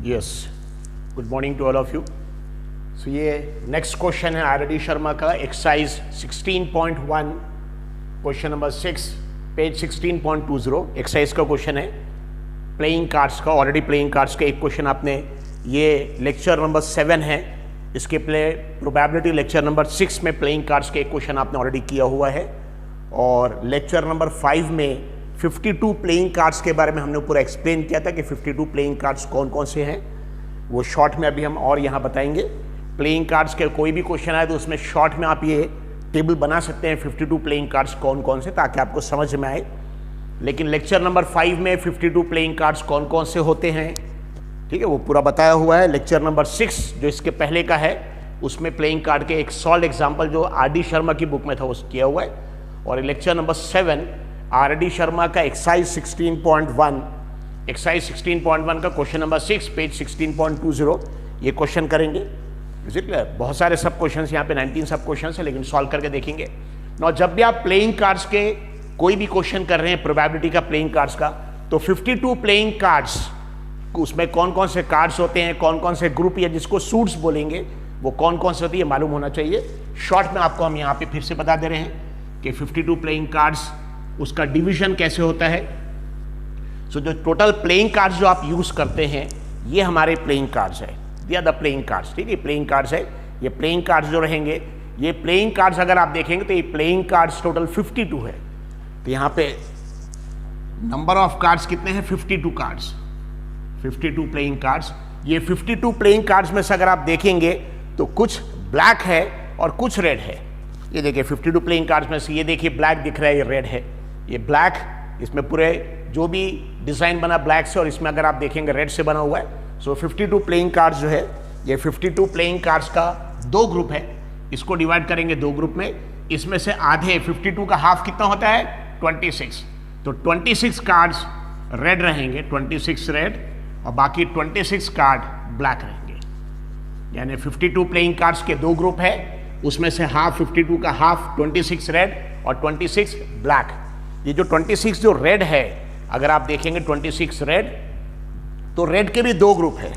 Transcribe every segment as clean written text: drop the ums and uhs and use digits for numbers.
Yes, good morning to all of you. So ये next question है R D Sharma का, exercise 16.1 question number 6 page 16.20 exercise का question है playing cards का। Already playing cards का एक क्वेश्चन आपने, ये लेक्चर नंबर 7 है, इसके प्रोबेबिलिटी लेक्चर नंबर 6 में प्लेइंग कार्ड्स का एक क्वेश्चन आपने ऑलरेडी किया हुआ है, और लेक्चर नंबर 5 में 52 प्लेइंग कार्ड्स के बारे में हमने पूरा एक्सप्लेन किया था कि 52 प्लेइंग कार्ड्स कौन कौन से हैं। वो शॉर्ट में अभी हम और यहाँ बताएंगे। प्लेइंग कार्ड्स के कोई भी क्वेश्चन आए तो उसमें शॉर्ट में आप ये टेबल बना सकते हैं 52 प्लेइंग कार्ड्स कौन कौन से, ताकि आपको समझ में आए। लेकिन लेक्चर नंबर 5 में 52 प्लेइंग कार्ड्स कौन कौन से होते हैं, ठीक है, वो पूरा बताया हुआ है। लेक्चर नंबर 6 जो इसके पहले का है, उसमें प्लेइंग कार्ड के एक सॉल्व एग्जाम्पल जो आर डी शर्मा की बुक में था वो किया हुआ है। और lecture number 7 are D Sharma का एक्सरसाइज 16.1 का क्वेश्चन नंबर 6 पेज 16.20 ये क्वेश्चन करेंगे। Is it clear? बहुत सारे सब क्वेश्चन यहाँ पे 19 सब क्वेश्चन है, लेकिन सॉल्व करके देखेंगे ना। जब भी आप प्लेइंग कार्ड्स के कोई भी क्वेश्चन कर रहे हैं प्रोबेबिलिटी का प्लेइंग कार्ड्स का, तो 52 प्लेइंग कार्ड्स, उसमें कौन कौन से कार्ड्स होते हैं, कौन कौन से ग्रुप या जिसको सूट्स बोलेंगे वो कौन कौन से होती है मालूम होना चाहिए। शॉर्ट में आपको हम यहाँ पे फिर से बता दे रहे हैं कि 52 प्लेइंग कार्ड्स उसका डिवीजन कैसे होता है। सो जो टोटल प्लेइंग कार्ड्स जो आप यूज करते हैं ये हमारे प्लेइंग कार्ड्स है, they are the playing cards, ठीक है, प्लेइंग कार्ड्स है। ये प्लेइंग कार्ड्स जो रहेंगे, ये प्लेइंग कार्ड्स अगर आप देखेंगे तो ये प्लेइंग कार्ड्स टोटल 52 है। तो यहाँ पे नंबर ऑफ कार्ड्स कितने हैं? 52 कार्ड्स, 52 प्लेइंग कार्ड्स। ये 52 प्लेइंग कार्ड्स में से अगर आप देखेंगे तो कुछ ब्लैक है और कुछ रेड है। ये देखिए 52 प्लेइंग कार्ड्स में से ये देखिए ब्लैक दिख रहा है, ये रेड है, ये ब्लैक, इसमें पूरे जो भी डिजाइन बना ब्लैक से, और इसमें अगर आप देखेंगे रेड से बना हुआ है। सो 52 प्लेइंग कार्ड्स जो है, ये 52 प्लेइंग कार्ड्स का दो ग्रुप है, इसको डिवाइड करेंगे दो ग्रुप में। इसमें से आधे 52 का हाफ कितना होता है? 26। तो 26 कार्ड्स रेड रहेंगे, 26 रेड, और बाकी 26 कार्ड ब्लैक रहेंगे। यानी 52 प्लेइंग कार्ड्स के दो ग्रुप है, उसमें से हाफ 52 का हाफ 26 रेड और 26 ब्लैक। ये जो 26 जो रेड है, अगर आप देखेंगे 26 रेड, तो रेड के भी दो ग्रुप है।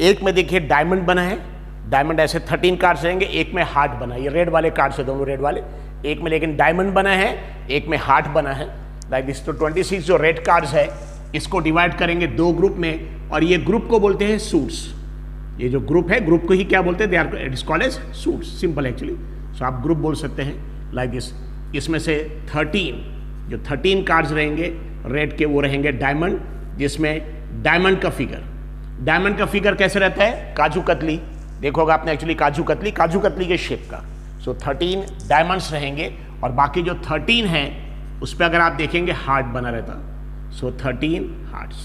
एक में देखिए डायमंड बना है, डायमंड ऐसे 13 कार्ड्स रहेंगे, एक में हार्ट बना है, ये रेड वाले कार्ड्स है दोनों रेड वाले। एक में लेकिन डायमंड बना है, एक में हार्ट बना है, लाइक दिस। तो 26 जो रेड कार्ड्स है इसको डिवाइड करेंगे दो ग्रुप में, और ये ग्रुप को बोलते हैं सूट्स। ये जो ग्रुप है, ग्रुप को ही क्या बोलते हैं? They are it is called as suits, simple actually. So आप ग्रुप बोल सकते हैं लाइक दिस। इसमें से 13 कार्ड्स रहेंगे रेड के, वो रहेंगे डायमंड, जिसमें डायमंड का फिगर कैसे रहता है? काजू कतली, देखोगे आपने एक्चुअली काजू कतली के शेप का। सो 13 डायमंड्स रहेंगे, और बाकी जो 13 हैं उस पर अगर आप देखेंगे हार्ट बना रहता। So 13 hearts,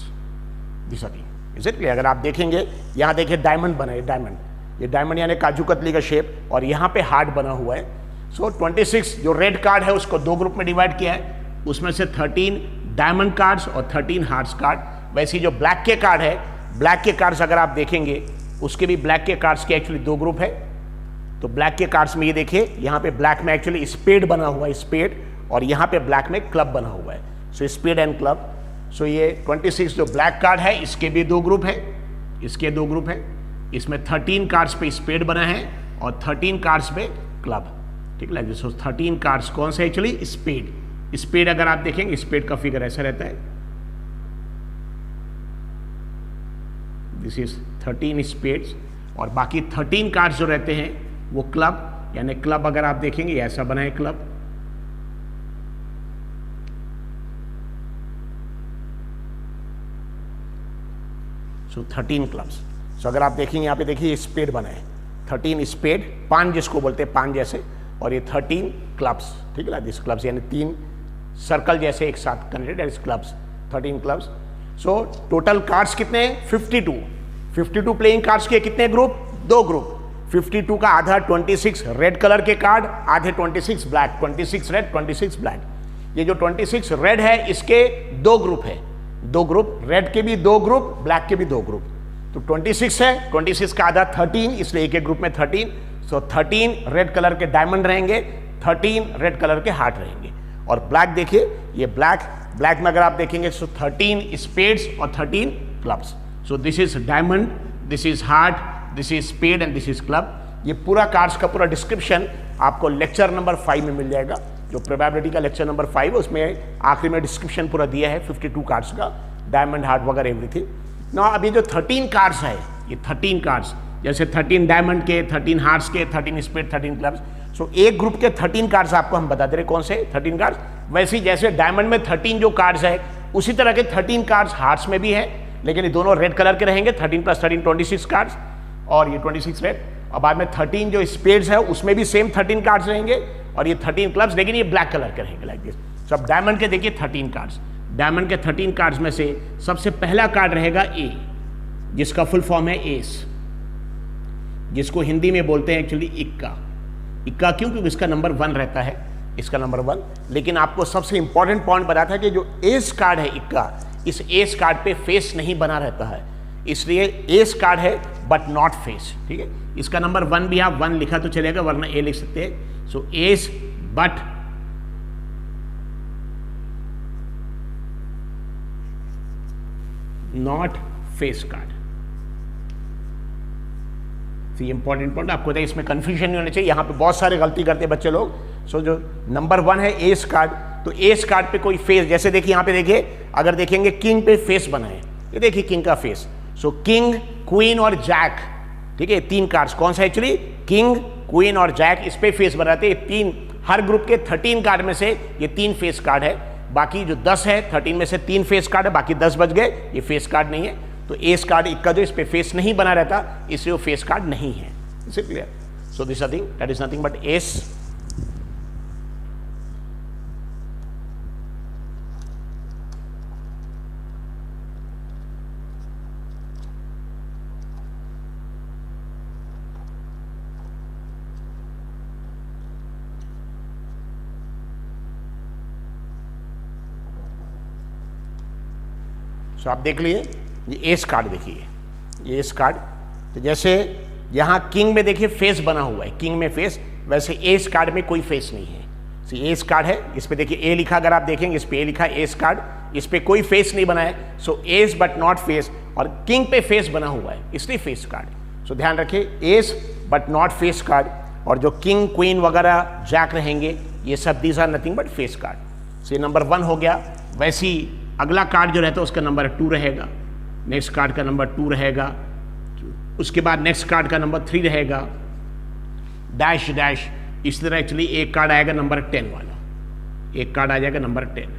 this are is it clear? अगर आप देखेंगे यहाँ देखिए डायमंड बना है, डायमंड, ये डायमंड यानी काजू कतली का शेप, और यहाँ पे हार्ट बना हुआ है। सो 26 जो रेड कार्ड है उसको दो ग्रुप में डिवाइड किया है, उसमें से 13 डायमंड कार्ड्स और 13 हार्ट्स कार्ड। वैसे ही जो ब्लैक के कार्ड है, ब्लैक के कार्ड्स अगर आप देखेंगे उसके भी ब्लैक के कार्ड्स के एक्चुअली दो ग्रुप है। तो ब्लैक के कार्ड्स में ये देखिए, यहाँ पे ब्लैक में एक्चुअली स्पेड बना हुआ है, स्पेड, और यहाँ पे ब्लैक में क्लब बना हुआ है। सो स्पेड एंड क्लब। सो ये 26 जो ब्लैक कार्ड है इसके भी दो ग्रुप है, इसके दो ग्रुप है। इसमें 13 कार्ड्स पे स्पेड बना है और 13 कार्ड्स पे क्लब, ठीक है। सो 13 कार्ड्स कौन से? एक्चुअली स्पेड अगर आप देखेंगे स्पेड का फिगर ऐसा रहता है, दिस इज 13 स्पेड्स, और बाकी 13 कार्ड्स जो रहते हैं वो क्लब, यानी क्लब अगर आप देखेंगे ऐसा बना है क्लब। सो 13 क्लब्स। सो अगर आप देखेंगे यहाँ पे देखिए स्पेड बना है, 13 स्पेड, पान जिसको बोलते हैं पान जैसे, और ये 13 क्लब्स, ठीक है ना, दिस क्लब्स, यानी 3 सर्कल जैसे एक साथ कनेक्टेड इस क्लब्स, 13 क्लब्स। सो टोटल कार्ड्स कितने हैं? 52 प्लेइंग कार्ड्स के कितने ग्रुप? दो ग्रुप। 52 का आधा 26 रेड कलर के कार्ड, आधे 26 ब्लैक, 26 रेड 26 ब्लैक। ये जो 26 रेड है इसके दो ग्रुप है, दो ग्रुप, रेड के भी दो ग्रुप, ब्लैक के भी दो ग्रुप। तो 26 है, 26 का आधा 13, इसलिए एक एक ग्रुप में 13। सो 13 रेड कलर के डायमंड रहेंगे, 13 रेड कलर के हार्ट रहेंगे। और ब्लैक देखिए, ये ब्लैक में अगर आप देखेंगे तो 13 स्पेड्स और 13 clubs. So this is diamond, this is heart, this is spade and this is club. ये पूरा कार्ड्स का पूरा डिस्क्रिप्शन आपको लेक्चर नंबर 5 में मिल जाएगा, जो प्रोबेबिलिटी का लेक्चर नंबर 5 है, उसमें आखिरी में डिस्क्रिप्शन पूरा दिया है 52 कार्ड्स का, डायमंड, हार्ट वगैरह एवरीथिंग। ना अभी जो 13 कार्ड्स है, ये 13 कार्ड्स, जैसे 13 डायमंड के, 13 हार्ट्स के, 13 स्पेड, 13 क्लब्स। सो एक ग्रुप के 13 कार्ड्स आपको हम बता दे रहे कौन से 13 कार्ड्स। वैसे ही जैसे डायमंड में 13 जो कार्ड्स है, उसी तरह के 13 कार्ड्स हार्ट्स में भी है, लेकिन ये दोनों रेड कलर के रहेंगे। 13 + 13 26 कार्ड्स, और ये 26 रेड। और बाद में 13 जो स्पेड्स है उसमें भी सेम 13 कार्ड्स रहेंगे, और ये 13 क्लब्स, लेकिन ये ब्लैक कलर के रहेंगे लाइक दिस। सब डायमंड के देखिए 13 कार्ड्स। डायमंड के 13 कार्ड्स में से सबसे पहला कार्ड रहेगा ए, जिसका फुल फॉर्म है एस, जिसको हिंदी में बोलते हैं एक्चुअली इक्का। इक्का क्यों? क्योंकि इसका नंबर 1 रहता है, इसका नंबर 1। लेकिन आपको सबसे इंपॉर्टेंट पॉइंट बताया था कि जो एस कार्ड है इक्का, इस एस कार्ड पे फेस नहीं बना रहता है, इसलिए एस कार्ड है बट नॉट फेस। ठीक है, इसका नंबर 1 भी आप 1 लिखा तो चलेगा, वरना ए लिख सकते हैं। So ace but not face card. ये इंपॉर्टेंट पॉइंट आपको बताइए, इसमें कंफ्यूजन नहीं होना चाहिए। यहां पे बहुत सारे गलती करते हैं बच्चे लोग। सो जो नंबर 1 है एस कार्ड, तो एस कार्ड पे कोई फेस, जैसे देखिए यहां पे देखिए, अगर देखेंगे किंग पे फेस बना है, ये देखिए किंग का फेस। सो किंग, क्वीन और जैक, ठीक है, 3 कार्ड्स कौन सा एक्चुअली, किंग, क्वीन और जैक, इस पे फेस बनाते हैं। 3 हर ग्रुप के 13 कार्ड में से ये 3 फेस कार्ड है। बाकी जो 10 है, 13 में से 3 फेस कार्ड है, बाकी 10 बच गए, ये फेस कार्ड नहीं है। तो एस कार्ड इक्का जो इस पे फेस नहीं बना रहता, इसलिए वो फेस कार्ड नहीं है। Is it clear? So this thing that is nothing but S. तो आप देख लिए, ये एस कार्ड देखिए, ये एस कार्ड। तो जैसे यहाँ किंग में देखिए फेस बना हुआ है, किंग में फेस, वैसे एस कार्ड में कोई फेस नहीं है। तो एस कार्ड है, इस पे देखिए ए लिखा, अगर आप देखेंगे इस पे ए लिखा एस कार्ड, इस पे कोई फेस नहीं बना है। So ace but not face, और किंग पे फेस बना हुआ है, इसलिए फेस कार्ड। सो ध्यान रखिए, ace but not face card, और जो किंग, क्वीन वगैरह, जैक रहेंगे, ये सब these are nothing but face card. So ये नंबर 1 हो गया। वैसे ही अगला कार्ड जो रहता है उसका नंबर 2 रहेगा, नेक्स्ट कार्ड का नंबर 2 रहेगा, उसके बाद नेक्स्ट कार्ड का नंबर 3 रहेगा, डैश डैश, इस तरह एक्चुअली एक कार्ड आएगा नंबर 10 वाला, एक कार्ड आ जाएगा number 10।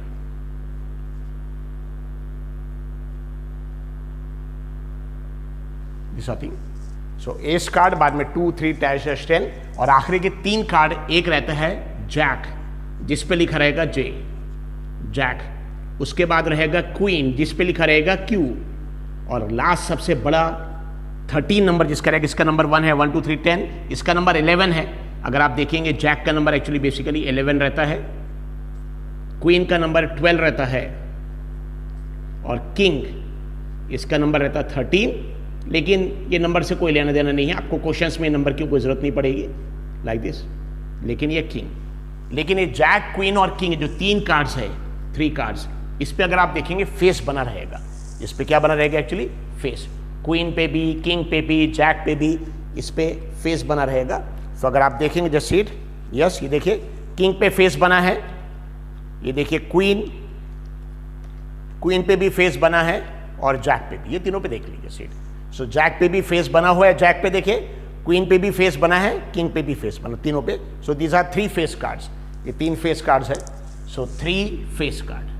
This thing. So S card, बाद में 2, 3, डैश डैश 10, और आखिरी के 3 कार्ड, एक रहता है जैक, जिस पे लिखा रहेगा जे, जैक। उसके बाद रहेगा क्वीन, जिस पे लिखा रहेगा क्यू, और लास्ट सबसे बड़ा 13 नंबर जिसका रहेगा, इसका नंबर 1 है, 1, 2, 3, 10, इसका नंबर 11 है। अगर आप देखेंगे जैक का नंबर एक्चुअली बेसिकली 11 रहता है, क्वीन का नंबर 12 रहता है, और किंग इसका नंबर रहता है 13। लेकिन ये नंबर से कोई लेना देना नहीं है, आपको क्वेश्चंस में नंबर की कोई जरूरत नहीं पड़ेगी लाइक दिस। लेकिन ये किंग, लेकिन ये जैक, क्वीन और किंग जो 3 कार्ड्स है, 3 कार्ड्स, इस पे अगर आप देखेंगे फेस बना रहेगा। इस पे क्या बना रहेगा एक्चुअली, फेस। क्वीन पे भी, किंग पे भी, जैक पे भी, इस पे फेस बना रहेगा। तो अगर आप देखेंगे जस्ट सीट, यस, ये देखिए किंग पे फेस बना है, ये देखिए क्वीन पे भी फेस बना है, और जैक पे भी, ये तीनों पे देख लीजिए सीट। सो जैक पे भी फेस बना हुआ है, जैक पे देखिए, क्वीन पे भी फेस बना है, किंग पे भी फेस बना, तीनों पे। So these are 3 face cards, ये 3 फेस कार्ड्स है। सो 3 फेस कार्ड,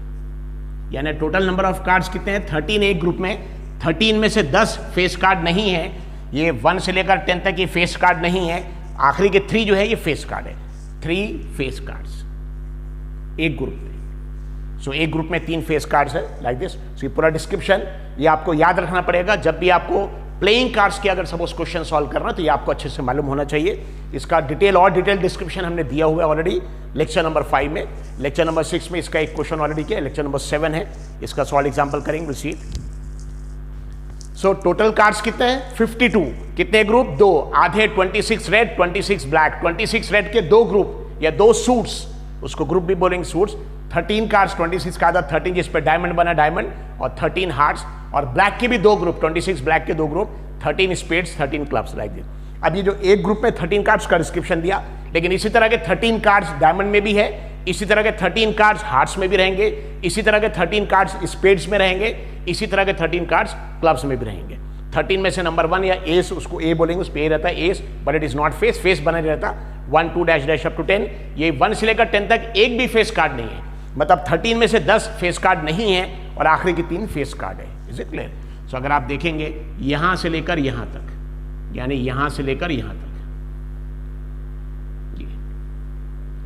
यानी टोटल नंबर ऑफ कार्ड्स कितने हैं, 13 एक ग्रुप में। 13 में से 10 फेस कार्ड नहीं है, ये 1 से लेकर 10 तक ये फेस कार्ड नहीं है, आखिरी के 3 जो है ये फेस कार्ड है। 3 फेस कार्ड्स एक ग्रुप में। सो एक ग्रुप में 3 फेस कार्ड्स है लाइक दिस। सो ये पूरा डिस्क्रिप्शन ये आपको याद रखना पड़ेगा जब भी आपको प्लेइंग कार्ड्स के अगर सपोज क्वेश्चन सॉल्व करना, तो ये आपको अच्छे से मालूम होना चाहिए। इसका डिटेल डिस्क्रिप्शन हमने दिया हुआ है ऑलरेडी लेक्चर नंबर 5 में। लेक्चर नंबर 6 में इसका एक क्वेश्चन ऑलरेडी किया, लेक्चर नंबर 7 है, इसका सॉल्व एग्जाम्पल करेंगे, will see it. So total cards कितने हैं, 52। कितने ग्रुप, 2, आधे 26 रेड, 26 ब्लैक। 26 रेड के 2 ग्रुप या 2 सूट्स, उसको ग्रुप भी बोलेंगे सूट्स। 13 कार्ड्स, 26 का आधा 13, जिस पे डायमंड बना डायमंड, और 13 हार्ट्स, और ब्लैक के भी दो ग्रुप, 26 ब्लैक के दो group, 13 spades 13 clubs like this. अब ये जो एक ग्रुप में 13 कार्ड्स का डिस्क्रिप्शन दिया, लेकिन इसी तरह के 13 कार्ड्स डायमंड में भी है, इसी तरह के 13 कार्ड्स हार्ट्स में भी रहेंगे, इसी तरह के 13 कार्ड्स स्पेड्स में रहेंगे, इसी तरह के 13 कार्ड्स क्लब्स में भी रहेंगे। 13 में से नंबर 1 या एस, उसको ए बोलेंगे, उस पे ए रहता है S, but it is not face, face बना रहता 1 2 डैश डैश अप टू 10। ये 1 से लेकर 10 तक एक भी फेस कार्ड नहीं है, मतलब 13 में से 10 फेस कार्ड नहीं है और आखिरी की 3 फेस कार्ड है। Is it clear? सो अगर आप देखेंगे यहां से लेकर यहां तक, यानी यहां से लेकर यहां तक,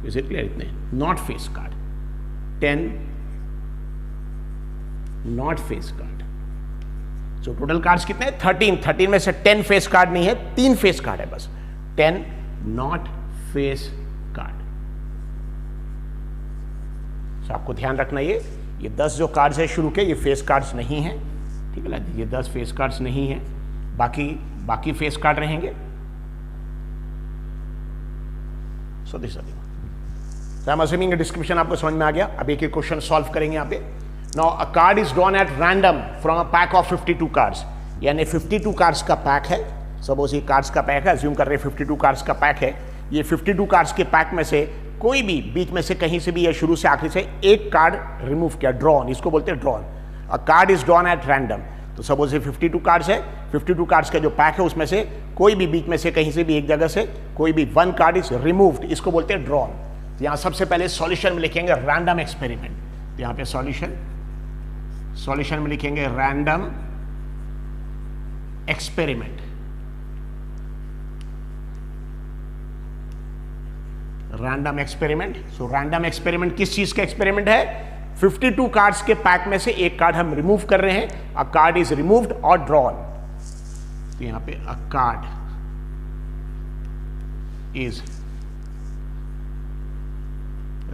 इज इट क्लियर? इतने not face card, 10 not face card. So total cards कितने हैं? 13 में से 10 फेस कार्ड नहीं है, 3 फेस कार्ड है बस, 10 नॉट फेस कार्ड। सो आपको ध्यान रखना ये 10 जो कार्ड्स है शुरू के, ये फेस कार्ड्स नहीं है, ठीक है ना? ये 10 फेस कार्ड्स नहीं है, बाकी फेस कार्ड रहेंगे। So this I am assuming description आपको समझ में आ गया। अब एक क्वेश्चन सॉल्व करेंगे यहाँ पे। Now a card is drawn at random from a pack of 52 cards, यानी 52 कार्ड्स का पैक है। सपोज ये कार्ड्स का पैक है, अज्यूम कर रहे हैं 52 कार्ड्स का पैक है। ये 52 कार्ड्स के पैक में से कोई भी बीच में से कहीं से भी या शुरू से आखिरी से एक कार्ड रिमूव किया, ड्रॉन, इसको बोलते हैं drawn. A card is drawn at random, तो सपोज ये 52 कार्ड्स है, 52 कार्ड्स का जो पैक है उसमें से कोई भी बीच में से कहीं से भी एक जगह से कोई भी 1 कार्ड इज रिमूव्ड, इसको बोलते हैं ड्रॉन। तो यहां सबसे पहले सॉल्यूशन में लिखेंगे रैंडम एक्सपेरिमेंट, तो यहां पे सॉल्यूशन में लिखेंगे random experiment. Random experiment, so random experiment किस चीज का एक्सपेरिमेंट है? 52 कार्ड्स के पैक में से एक कार्ड हम रिमूव कर रहे हैं, अ कार्ड इज रिमूव्ड और ड्रॉन। तो यहां पे अ card is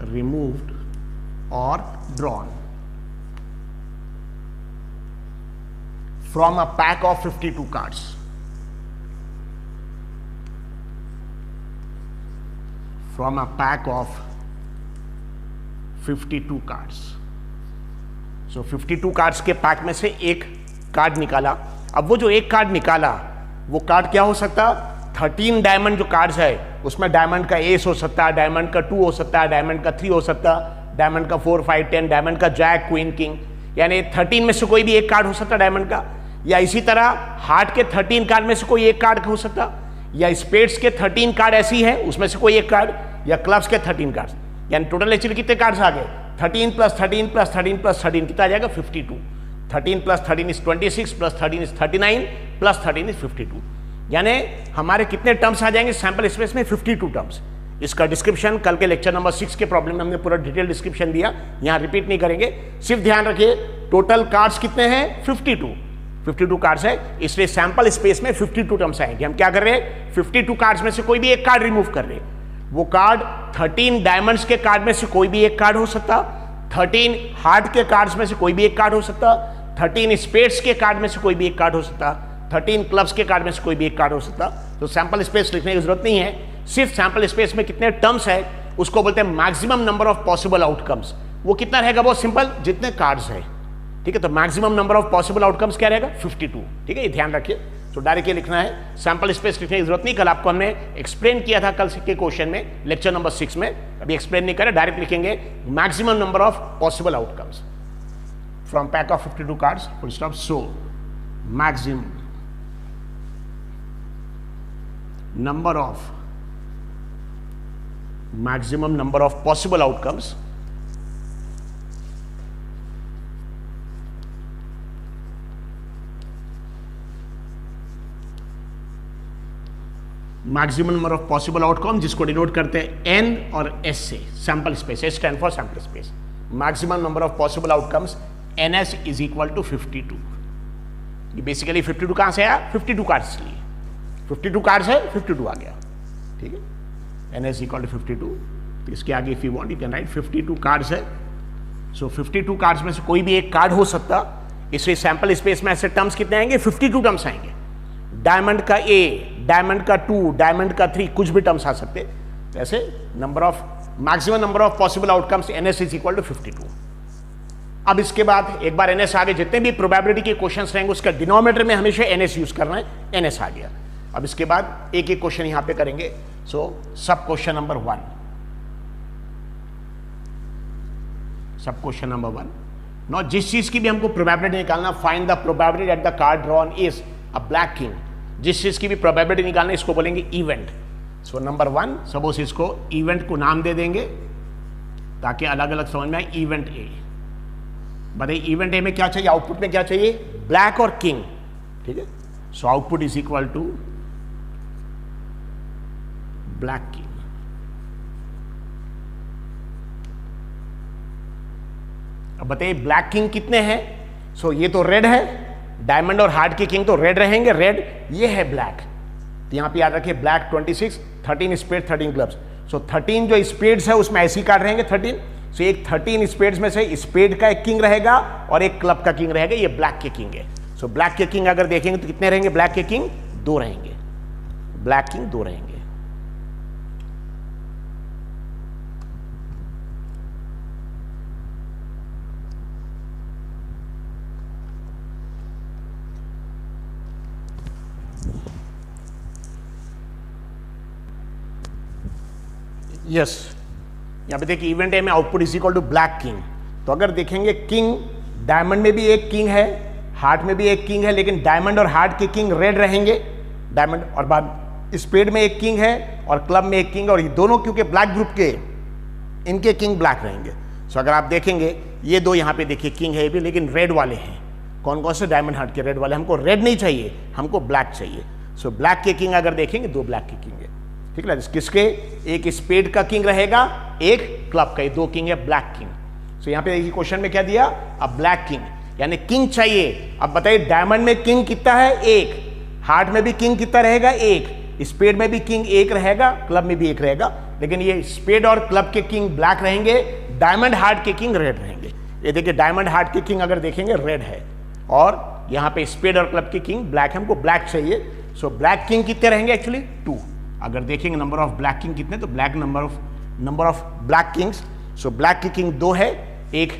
removed or drawn from a pack of 52 cards. From a pack of 52 cards. So 52 cards के पैक में से एक कार्ड निकाला। अब वो जो एक कार्ड निकाला वो कार्ड क्या हो सकता? 13 डायमंड जो कार्ड्स है उसमें डायमंड का एस हो सकता है, डायमंड का 2 हो सकता है, डायमंड का 3 हो सकता है, डायमंड का 4 5 10, डायमंड का जैक क्वीन किंग, यानी 13 में से कोई भी एक कार्ड हो सकता है डायमंड का। या इसी तरह हार्ट के 13 कार्ड में से कोई एक कार्ड हो सकता, या स्पेड्स के 13 कार्ड ऐसी है उसमें से कोई एक कार्ड, या क्लब्स के 13 कार्ड, यानी टोटल एक्चुअली कितने कार्ड्स आ गए? 13 प्लस 13 प्लस 13 प्लस 13 कितना आ जाएगा? 52। 13 plus 13 is 26 plus 13 is 39 plus 13 is 52, यानी हमारे कितने टर्म्स आ जाएंगे सैंपल स्पेस में? 52 टर्म्स। इसका डिस्क्रिप्शन कल के लेक्चर नंबर 6 के प्रॉब्लम में हमने पूरा डिटेल डिस्क्रिप्शन दिया, यहां रिपीट नहीं करेंगे। सिर्फ ध्यान रखिए टोटल कार्ड्स कितने हैं? 52 कार्ड्स है, इसलिए सैंपल स्पेस में 52 टर्म्स आएंगे। हम क्या कर रहे हैं? 52 कार्ड्स में से कोई भी एक कार्ड रिमूव कर रहे हैं। वो कार्ड 13 डायमंड्स के कार्ड में से कोई भी एक कार्ड हो सकता, 13 हार्ट के कार्ड्स में से कोई भी एक कार्ड हो सकता, 13 स्पेड्स के कार्ड में से कोई भी एक कार्ड हो सकता, 13 क्लब्स के कार्ड में से कोई भी एक कार्ड हो सकता। तो सैंपल स्पेस लिखने की जरूरत नहीं है, सिर्फ सैंपल स्पेस में कितने टर्म्स है उसको बोलते हैं maximum number of possible outcomes. वो कितना रहेगा? बहुत सिंपल, जितने कार्ड्स है, ठीक है। तो maximum number of possible outcomes क्या रहेगा? 52, ठीक है, ये ध्यान रखिए। तो डायरेक्ट ये लिखना है, सैंपल स्पेस लिखने की जरूरत नहीं। कल आपको हमने एक्सप्लेन किया था कल के क्वेश्चन में, लेक्चर नंबर 6 में, अभी एक्सप्लेन नहीं करें, डायरेक्ट लिखेंगे maximum number of possible outcomes from pack of 52 cards, full stop. So maximum number of possible outcomes maximum number of possible outcome, जिसको डिनोट करते हैं एन और एस से, sample space, S stand for sample space. Maximum number of possible outcomes N S is equal to 52। ये basically 52 कहां से आया? 52 cards लिए, 52 कार्ड्स है, 52 आ गया, ठीक है। एन एस इक्वल टू 52, तो इसके आगे if you want you can write 52 cards है। सो 52 कार्ड्स में से कोई भी एक कार्ड हो सकता, इसलिए सैंपल स्पेस में ऐसे टर्म्स कितने आएंगे? 52 टर्म्स आएंगे। डायमंड का ए, डायमंड का 2, डायमंड का 3, कुछ भी टर्म्स आ सकते। तो ऐसे number of maximum number of possible outcomes N S is equal to 52। अब इसके बाद एक बार एनएस आ गए, जितने भी प्रोबेबिलिटी के क्वेश्चंस रहेंगे उसका डिनोमिनेटर में हमेशा एनएस यूज करना है, एनएस आ गया। अब इसके बाद एक एक क्वेश्चन यहां पे करेंगे। सो सब क्वेश्चन नंबर 1, सब क्वेश्चन नंबर 1। नो जिस चीज की भी हमको प्रोबेबिलिटी निकालना, find the probability at the card drawn is a black king. जिस चीज की भी प्रोबेबिलिटी निकालना इसको बोलेंगे इवेंट। सो नंबर 1 सपोज इसको इवेंट को नाम दे देंगे ताकि अलग अलग समझ में आए। इवेंट ए, बताइए इवेंट ए में क्या चाहिए, आउटपुट में क्या चाहिए, ब्लैक और किंग, ठीक है। So output is equal to black king. अब बताइए ब्लैक किंग कितने हैं। सो ये तो रेड है, डायमंड और हार्ट के किंग तो रेड रहेंगे, रेड ये है ब्लैक, तो यहां पे याद रखिए ब्लैक 26, 13 स्पेड 13 क्लब्स। सो 13 जो स्पेड्स है उसमें ऐसी कार्ड रहेंगे 13। सो एक 13 स्पेड्स में से स्पेड का एक किंग रहेगा और एक क्लब का किंग रहेगा, ये ब्लैक के किंग है। सो ब्लैक के किंग अगर देखेंगे तो कितने रहेंगे, ब्लैक के किंग 2 रहेंगे, ब्लैक किंग 2 रहेंगे। यस यहां पे देखिए इवेंट ए में output is equal to black king. तो अगर देखेंगे किंग, डायमंड में भी एक किंग है, हार्ट में भी एक किंग है, लेकिन डायमंड और हार्ट के किंग रेड रहेंगे, डायमंड और बाद स्पेड में एक किंग है और क्लब में एक किंग, और ये दोनों क्योंकि ब्लैक ग्रुप के, इनके किंग ब्लैक रहेंगे। सो अगर आप देखेंगे ये दो यहां पे देखिए किंग है भी, लेकिन रेड वाले हैं। कौन कौन से, डायमंड हार्ट के रेड वाले। हमको रेड नहीं चाहिए, हमको ब्लैक चाहिए। सो ब्लैक के किंग अगर देखेंगे 2 ब्लैक के किंग है, ठीक है। किसके, एक स्पेड का किंग रहेगा, एक क्लब का, 2 किंग है ब्लैक किंग। सो यहां पे क्वेश्चन में क्या दिया, अब ब्लैक किंग यानी किंग चाहिए। अब बताइए डायमंड में किंग कितना है, 1, हार्ट में भी किंग कितना रहेगा, 1, स्पेड में भी किंग 1 रहेगा, क्लब में भी 1 रहेगा, लेकिन ये स्पेड और क्लब के किंग ब्लैक रहेंगे, डायमंड हार्ट के किंग रेड रहेंगे। ये देखिए डायमंड हार्ट के किंग अगर देखेंगे रेड है और यहां पे स्पेड और क्लब के किंग ब्लैक है, हमको ब्लैक चाहिए। सो ब्लैक किंग कितने रहेंगे, एक्चुअली 2। अगर देखेंगे नंबर ऑफ ब्लैक किंग कितने, तो black number of black Kings. So black की किंग 2 है, एक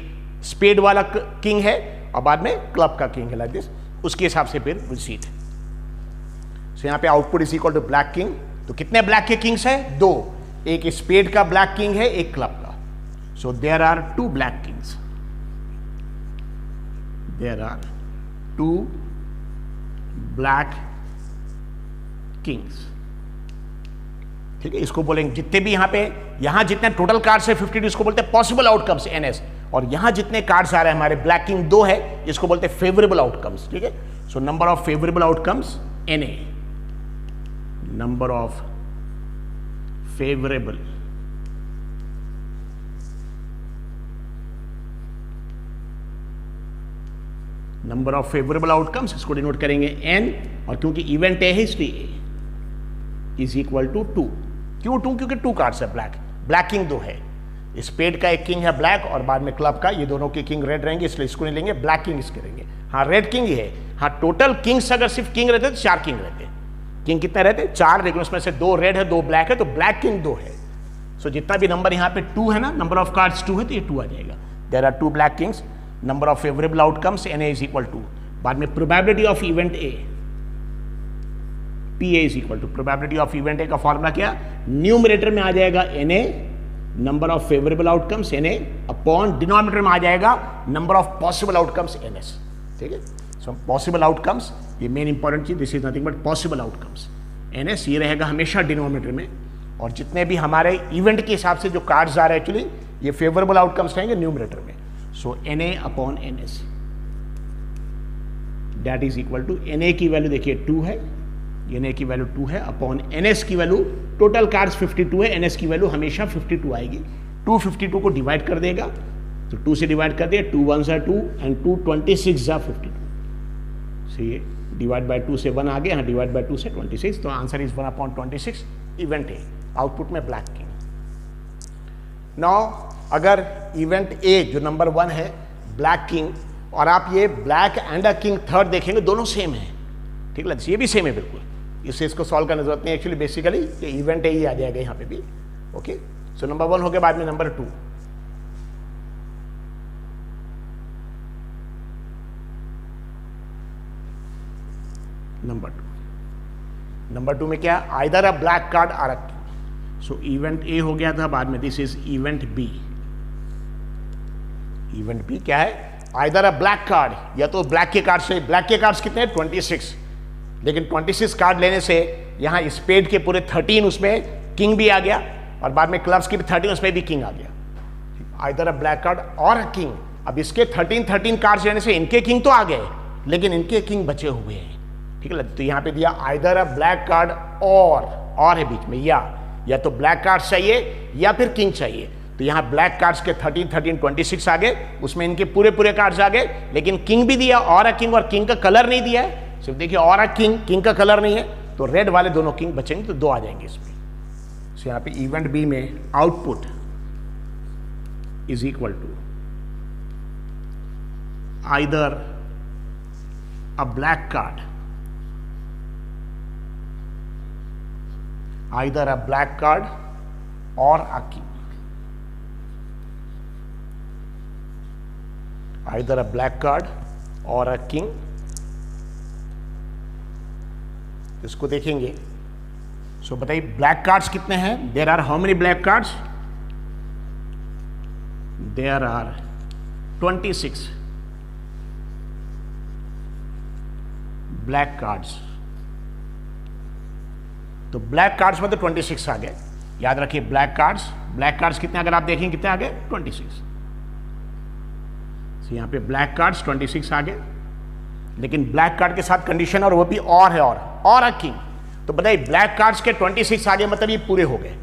स्पेड वाला किंग है और बाद में क्लब का किंग है, लाइक दिस। उसके हिसाब से फिर विल। सो यहां पे output is equal to black king. तो कितने ब्लैक के किंग्स है, 2, एक स्पेड का ब्लैक किंग है, एक क्लब का। So there are 2 black kings, there are 2 black kings, ठीक है। इसको बोलेंगे जितने भी यहां जितने टोटल कार्ड्स है 52, इसको बोलते हैं पॉसिबल आउटकम्स, एनएस। और यहां जितने कार्ड्स आ रहे हैं हमारे, ब्लैक किंग 2 है, इसको बोलते हैं फेवरेबल आउटकम्स, ठीक है। So number of favourable outcomes N A, number of favourable number of favourable outcomes, इसको डिनोट करेंगे एन, और क्योंकि इवेंट ए है इसलिए इज इक्वल टू 2। क्यों 2, क्योंकि 2 कार्ड्स है ब्लैक, ब्लैक किंग 2 है, स्पेड का एक किंग है ब्लैक और बाद में क्लब का, ये दोनों के किंग रेड रहेंगे, इसलिए इसको नहीं लेंगे, ब्लैक किंग इसके रहेंगे। हाँ रेड किंग ही है। हाँ टोटल किंग्स अगर सिर्फ किंग रहते तो 4 किंग रहते। किंग कितने रहते, 4, लेकिन उसमें से 2 रेड है 2 ब्लैक है, तो ब्लैक किंग 2 है। सो जितना भी नंबर यहाँ पे 2 है ना, नंबर ऑफ कार्ड्स 2 है, तो ये 2 आ जाएगा। There are 2 black kings, number of favourable outcomes N A is equal to, बाद में probability of event A, P A is equal to probability of event A का फॉर्मूला क्या, न्यूमरेटर में आ जाएगा N A, number of favourable outcomes N A, upon denominator में आ जाएगा number of possible outcomes N S, ठीक है। सो पॉसिबल आउटकम्स, ये मेन इंपॉर्टेंट चीज, this is nothing but possible outcomes N S, ये रहेगा हमेशा डिनोमिनेटर में। और जितने भी हमारे इवेंट के हिसाब से जो कार्ड्स आ रहे हैं एक्चुअली, ये फेवरेबल आउटकम्स रहेंगे न्यूमरेटर में। So N A upon N S, that is equal to, N A की वैल्यू देखिए 2 है, एन ए की वैल्यू 2 है, अपॉन एन एस की वैल्यू, टोटल कार्ड्स 52 है, एन एस की वैल्यू हमेशा 52 आएगी। 2 52 को डिवाइड कर देगा, तो 2 से डिवाइड कर दिया, 2 1 2 एंड 2 26 52। सो ये डिवाइड बाय 2 से 1 आ गया, यहाँ डिवाइड बाय 2 से 26, तो answer is 1/26, event A, output में ब्लैक किंग। नाउ अगर इवेंट ए जो नंबर 1 है ब्लैक किंग, और आप ये black and a king third देखेंगे, दोनों सेम है, ठीक है, ये भी सेम है बिल्कुल, इससे इसको सॉल्व करने की जरूरत नहीं। एक्चुअली बेसिकली ये इवेंट ए ही आ जाएगा यहाँ पे भी, ओके। सो नंबर 1 हो गया, बाद में नंबर 2, नंबर टू में क्या, आइदर अ ब्लैक कार्ड और a king. So event A हो गया था, बाद में this is event B. Event B क्या है, आइदर अ ब्लैक कार्ड, या तो ब्लैक के कार्ड से, ब्लैक के कार्ड्स कितने हैं 26, लेकिन 26 कार्ड लेने से यहां स्पेड के पूरे 13 उसमें किंग भी आ गया, और बाद में क्लब्स की भी 13 उसमें भी किंग आ गया। आइदर अ ब्लैक कार्ड और अ किंग। अब इसके 13 कार्ड्स लेने से इनके किंग तो आ गए, लेकिन इनके किंग बचे हुए हैं, ठीक है। तो यहां पे दिया आइदर अ ब्लैक कार्ड और है बीच में, या तो ब्लैक कार्ड चाहिए या फिर किंग चाहिए। तो यहां ब्लैक कार्ड्स के 13 26 आ गए, उसमें इनके पूरे कार्ड्स आ गए, लेकिन किंग भी दिया और अ किंग, और किंग का कलर नहीं दिया है। सिर्फ देखिए और अ किंग का कलर नहीं है, तो रेड वाले दोनों किंग बचेंगे, तो 2 आ जाएंगे इसमें। तो यहां पे इवेंट बी में output is equal to either a black card, either a black card और a king, either a black card और अ किंग। इसको देखेंगे। सो बताइए ब्लैक कार्ड्स कितने हैं, there are how many black cards, there are 26 black cards. तो black cards में तो 26 आ गए, याद रखिए ब्लैक कार्ड्स कितने, अगर आप देखें कितने आ गए 26। तो यहां पे ब्लैक कार्ड्स 26 आ गए, लेकिन ब्लैक कार्ड के साथ कंडीशन, और वो भी और है और अ किंग। तो बताइए ब्लैक कार्ड्स के 26 आ गए, मतलब ये पूरे हो गए,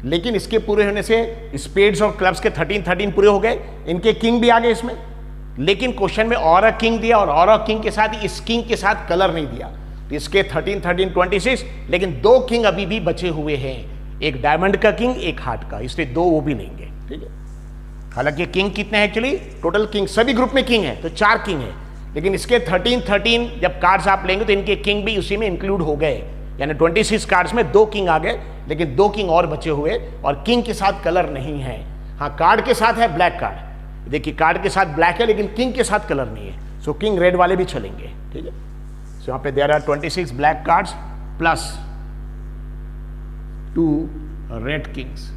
लेकिन इसके पूरे होने से स्पेड्स और क्लब्स के 13 पूरे हो गए, इनके किंग भी आ गए इसमें, लेकिन क्वेश्चन में और अ किंग दिया, और अ किंग के साथ इस किंग के साथ कलर नहीं दिया। तो इसके 13 26, लेकिन 2 किंग अभी भी बचे हुए हैं, एक डायमंड का किंग, एक हार्ट का, इसलिए 2 वो भी लेंगे, ठीक है। हालांकि किंग कितने हैं एक्चुअली, टोटल किंग सभी ग्रुप में किंग है तो 4 किंग है, लेकिन इसके 13 जब कार्ड्स आप लेंगे तो इनके किंग भी उसी में इंक्लूड हो गए, यानी 26 कार्ड्स में 2 किंग आ गए, लेकिन 2 किंग और बचे हुए, और किंग के साथ कलर नहीं है। हाँ, कार्ड के साथ है ब्लैक कार्ड, देखिए कार्ड के साथ ब्लैक है, लेकिन किंग के साथ कलर नहीं है, सो किंग रेड वाले भी चलेंगे, ठीक है। सो यहां पे there are 26 black cards plus 2 red kings.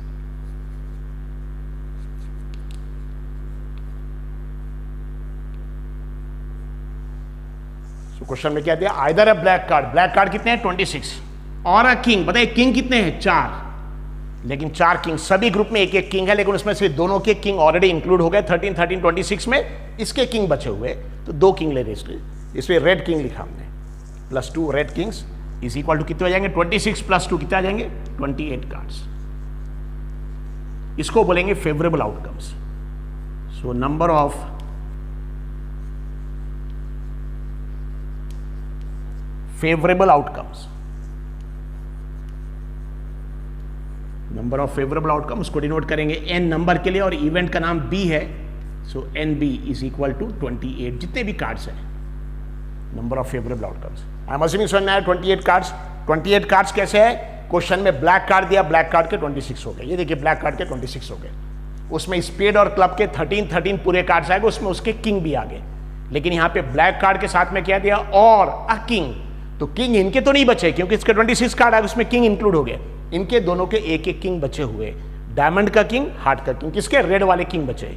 So question में क्या दिया, आइदर अ ब्लैक कार्ड कितने हैं 26, और अ किंग, बताइए किंग कितने हैं 4, लेकिन 4 किंग, सभी ग्रुप में एक किंग है, लेकिन उसमें से दोनों के किंग ऑलरेडी इंक्लूड हो गए 13 26 में, इसके किंग बचे हुए, तो 2 किंग ले रहे, इसलिए रेड किंग लिखा हमने, plus 2 red kings is equal to कितने आ जाएंगे 26 प्लस 2 कितने आ जाएंगे 28 कार्ड्स। इसको बोलेंगे favourable outcomes. So number of favourable outcomes, number of favourable outcome, उसको डिनोट करेंगे n नंबर के लिए, और इवेंट का नाम b है, सो NB इज इक्वल टू 28, जितने भी कार्ड्स हैं, number of favourable outcomes. I am assuming समझ में आया 28 कार्ड्स। 28 कार्ड्स कैसे है, क्वेश्चन में ब्लैक कार्ड दिया, ब्लैक कार्ड के 26 हो गए, ये देखिए ब्लैक कार्ड के 26 हो गए, उसमें स्पेड और क्लब के 13 पूरे कार्ड्स आएंगे, उसमें उसके किंग भी आ गए, लेकिन यहां पे ब्लैक कार्ड के साथ में क्या दिया, और अ किंग, तो किंग इनके तो नहीं बचे, क्योंकि इसके 26 कार्ड आए, उसमें किंग इंक्लूड हो गए, इनके दोनों के एक किंग बचे हुए, डायमंड का किंग, हार्ट का किंग, किसके रेड वाले किंग बचे,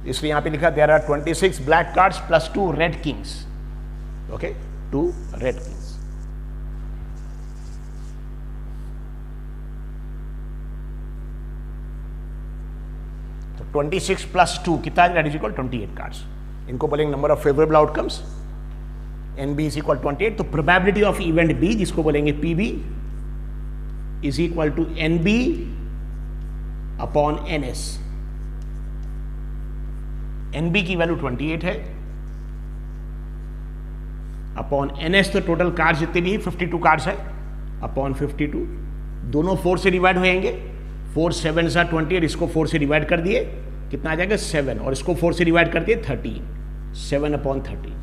इसलिए यहां पे लिखा there are 26 black cards plus 2 red kings, okay, 2 red kings. तो 26 प्लस 2 कितना, दैट इज इक्वल 28 कार्ड्स, इनको बोलेंगे number of favourable outcomes. NB is equal 28, तो प्रोबेबिलिटी ऑफ इवेंट B, जिसको बोलेंगे PB, is equal to NB upon NS। NB की value 28 है, upon NS, तो टोटल कार्ड्स जितने भी 52 कार्ड्स है, अपॉन 52, दोनों 4 से डिवाइड हो जाएंगे, 4 7 सा 28, इसको 4 से डिवाइड कर दिए, कितना आ जाएगा 7, और इसको 4 से डिवाइड कर दिए 13, 7 अपॉन 13,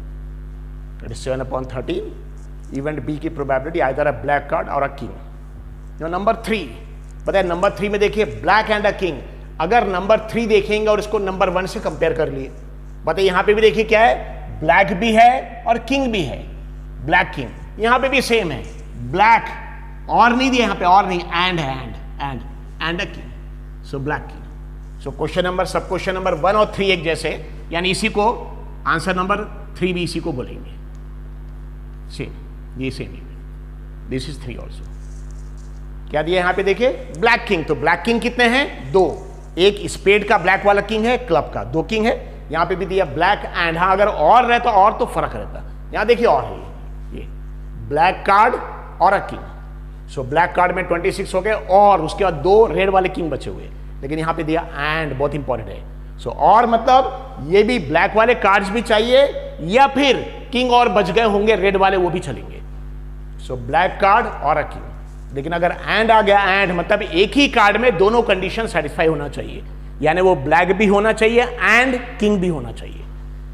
7 अपॉन 13। इवेंट बी की probability either a black card और अ किंग। नंबर 3, पता है नंबर 3 में देखिए ब्लैक एंड अ किंग, अगर नंबर 3 देखेंगे और इसको नंबर 1 से कंपेयर कर लिए, बताइए यहां पे भी देखिए क्या है, ब्लैक भी है और किंग भी है, ब्लैक किंग, यहां पे भी सेम है, ब्लैक, और नहीं दिया यहां पे, और नहीं, एंड है, and a king, so black king. So question number, सब क्वेश्चन नंबर 1 और 3 एक जैसे, यानी इसी को आंसर नंबर 3 भी इसी को बोलेंगे, सेम, ये सेम, दिस इज 3 ऑल्सो। क्या दिया यहां पे देखिए, ब्लैक किंग, तो ब्लैक किंग कितने हैं, 2, एक स्पेड का ब्लैक वाला किंग है, क्लब का 2 किंग है, यहां पे भी दिया ब्लैक एंड, हाँ अगर और रहता और तो फर्क रहता, यहां देखिए और है, ये ब्लैक कार्ड और a king. So black card में 26 हो गए, और उसके बाद 2 रेड वाले किंग बचे हुए, लेकिन यहां पे दिया एंड, बहुत इंपॉर्टेंट है। सो और मतलब ये भी ब्लैक वाले कार्ड्स भी चाहिए, या फिर किंग और बच गए होंगे रेड वाले, वो भी चलेंगे। सो ब्लैक कार्ड और अ किंग, लेकिन अगर एंड आ गया, एंड मतलब एक ही कार्ड में दोनों कंडीशन सेटिस्फाई होना चाहिए, यानी वो ब्लैक भी होना चाहिए एंड किंग भी होना चाहिए।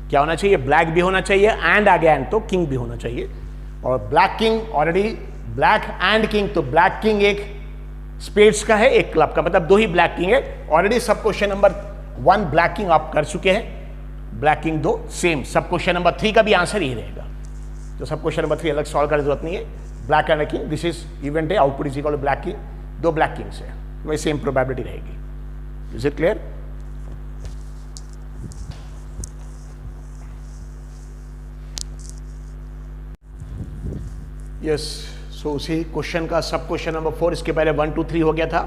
क्या होना चाहिए, ब्लैक भी होना चाहिए, एंड आ गया एंड तो किंग भी होना चाहिए। और black king already, black and king, तो ब्लैक किंग एक स्पेड्स का है, एक क्लब का, मतलब 2 ही ब्लैक किंग है। ऑलरेडी सब क्वेश्चन नंबर 1 ब्लैक किंग आप कर चुके हैं, ब्लैक किंग 2 सेम, सब क्वेश्चन नंबर 3 का भी आंसर यही रहेगा, तो सब क्वेश्चन नंबर 3 अलग सॉल्व करने की जरूरत नहीं है। Black and king, this is event है, output is equal to black king, 2 black kings है, वही सेम प्रोबेबिलिटी रहेगी। Is it clear? Yes, so उसी क्वेश्चन का सब क्वेश्चन नंबर 4, इसके पहले 1 2 3 हो गया था।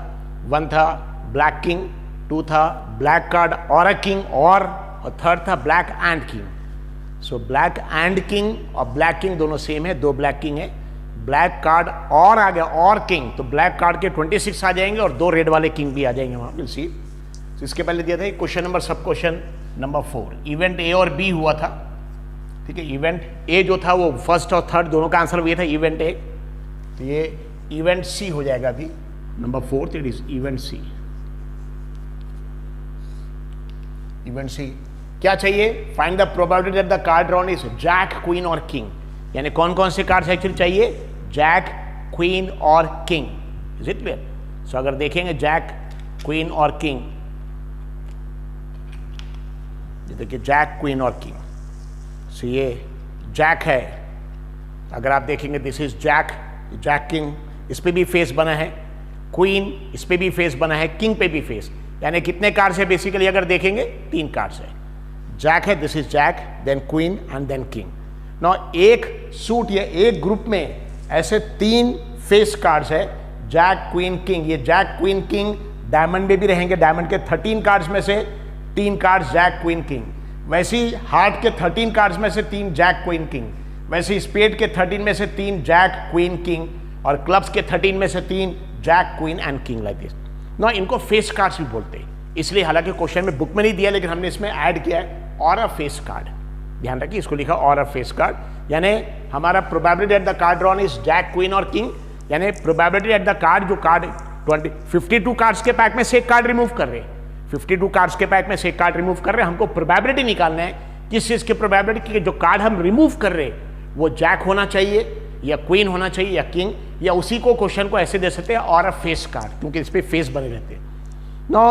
1 था ब्लैक किंग, 2 था ब्लैक कार्ड और अ किंग, और 3rd था black and king. So black and king और ब्लैक किंग दोनों सेम है, 2 ब्लैक किंग है, ब्लैक कार्ड और आ गया और किंग, तो ब्लैक कार्ड के 26 आ जाएंगे और 2 रेड वाले किंग भी आ जाएंगे वहां, विल सी। इसके पहले दिया था क्वेश्चन नंबर, सब क्वेश्चन नंबर 4, इवेंट ए और बी हुआ था, ठीक है। इवेंट ए जो था वो 1st और 3rd दोनों का आंसर ये था, इवेंट ए, तो ये इवेंट सी हो जाएगा अभी number 4, it is event C. Event C क्या चाहिए, find the probability that the card drawn is jack, queen और किंग, यानी कौन कौन से कार्ड्स एक्चुअली चाहिए, जैक, क्वीन और king. Is it clear? So अगर देखेंगे जैक, क्वीन और किंग, देखिए जैक, क्वीन और किंग, सो ये जैक है, अगर आप देखेंगे this is jack, jack king, इस पे भी फेस बना है, क्वीन इस पे भी फेस बना है, किंग पे भी फेस, यानी कितने कार्ड्स है बेसिकली अगर देखेंगे 3 कार्ड्स है, जैक है, this is jack, then queen and then king. Now एक सूट या एक ग्रुप में ऐसे 3 फेस कार्ड्स है, जैक, क्वीन, किंग, ये जैक, क्वीन, किंग डायमंड में भी रहेंगे, डायमंड के 13 कार्ड्स में से 3 कार्ड्स जैक, क्वीन, किंग, वैसे ही हार्ट के 13 कार्ड्स में से 3 जैक, क्वीन, किंग, वैसे ही स्पेड के 13 में से 3 जैक, क्वीन, किंग, और क्लब्स के 13 में से 3 jack, queen and king, like this. ना इनको फेस कार्ड्स भी बोलते हैं, इसलिए हालांकि क्वेश्चन में बुक में नहीं दिया, लेकिन हमने इसमें ऐड किया है और अ फेस कार्ड, ध्यान रखिए इसको लिखा और अ फेस कार्ड, यानी हमारा probability at the card drawn is jack, queen और किंग, यानी प्रोबेबिलिटी एट द कार्ड, जो कार्ड 52 कार्ड्स के पैक में से एक कार्ड रिमूव कर रहे हैं, 52 कार्ड्स के पैक में से एक कार्ड रिमूव कर रहे हैं, हमको प्रोबेबिलिटी निकालना है किस चीज की प्रोबेबिलिटी, जो कार्ड हम रिमूव कर रहे हैं वो जैक होना चाहिए या क्वीन होना चाहिए या किंग, या उसी को क्वेश्चन को ऐसे दे सकते हैं और अ फेस कार्ड, क्योंकि इस पे फेस बने रहते हैं। नो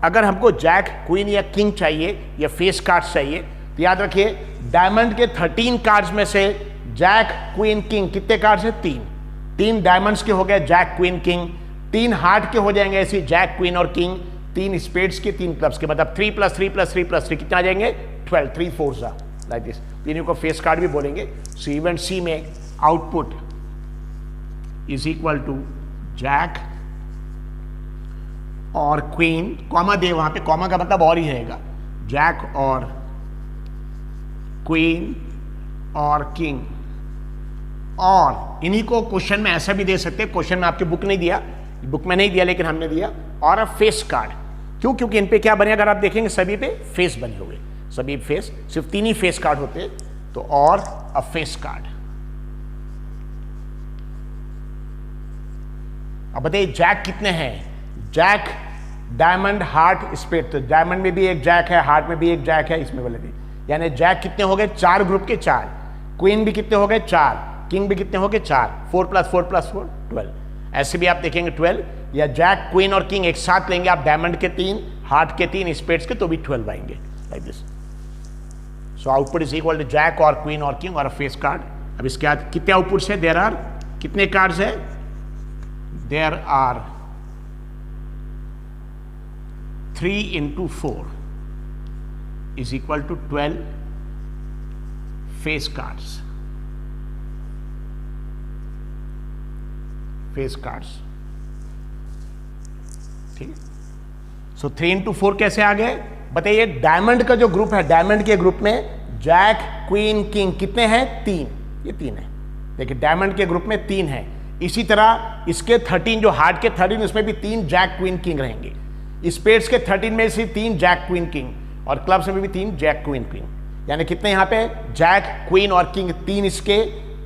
अगर हमको जैक, क्वीन या किंग चाहिए या फेस कार्ड्स चाहिए, तो याद रखिए डायमंड के 13 कार्ड्स में से जैक, क्वीन, किंग कितने कार्ड्स हैं, 3 डायमंड्स के हो गए जैक, क्वीन, किंग, 3 हार्ट के हो जाएंगे ऐसे जैक, क्वीन और किंग, 3 स्पेड्स के, 3 क्लब्स के, मतलब 3 + 3 + 3 + 3 कितना आ जाएंगे 12, 3 4 लाइक दिस, तीनों को फेस कार्ड भी बोलेंगे। सो इवेंट सी में output is equal to jack और क्वीन, कॉमा दे वहां पे, कॉमा का मतलब और ही रहेगा, जैक और क्वीन और किंग, और इन्हीं को क्वेश्चन में ऐसा भी दे सकते हैं, क्वेश्चन में आपके बुक नहीं दिया, बुक में नहीं दिया लेकिन हमने दिया, और अ फेस कार्ड, क्यों, क्योंकि इन पे क्या बने, अगर आप देखेंगे सभी पे फेस बने हुए, सभी फेस, सिर्फ 3 ही फेस कार्ड होते हैं, तो और अ फेस कार्ड। अब बताइए जैक कितने हैं, जैक, डायमंड, हार्ट, स्पेड, तो डायमंड में भी एक जैक है, हार्ट में भी एक जैक है, इसमें बोले थे, यानी जैक कितने हो गए 4 ग्रुप के 4, क्वीन भी कितने हो गए 4, किंग भी कितने हो गए 4, 4 + 4 + 4 12, ऐसे भी आप देखेंगे 12, या जैक, क्वीन और किंग एक साथ लेंगे आप, डायमंड के 3, हार्ट के 3, स्पेड्स के, तो भी 12 आएंगे, like this. So output is equal to jack और क्वीन और किंग और फेस कार्ड, अब इसके बाद कितने आउटपुट्स है, देयर आर कितने कार्ड्स है, there are 3 into 4 is equal to 12 face cards. Face cards, ठीक है। सो 3 into 4 कैसे आ गए बताइए। डायमंड का जो ग्रुप है, डायमंड के ग्रुप में जैक क्वीन किंग कितने हैं, 3, ये 3 है। देखिए डायमंड के ग्रुप में 3 है। इसी तरह इसके 13 जो हार्ट के 13, उसमें भी 3 जैक क्वीन किंग रहेंगे। स्पेड्स के 13 में से 3 जैक क्वीन किंग और क्लब्स में भी 3 जैक क्वीन किंग। यानी कितने यहाँ पे जैक क्वीन और किंग, 3 इसके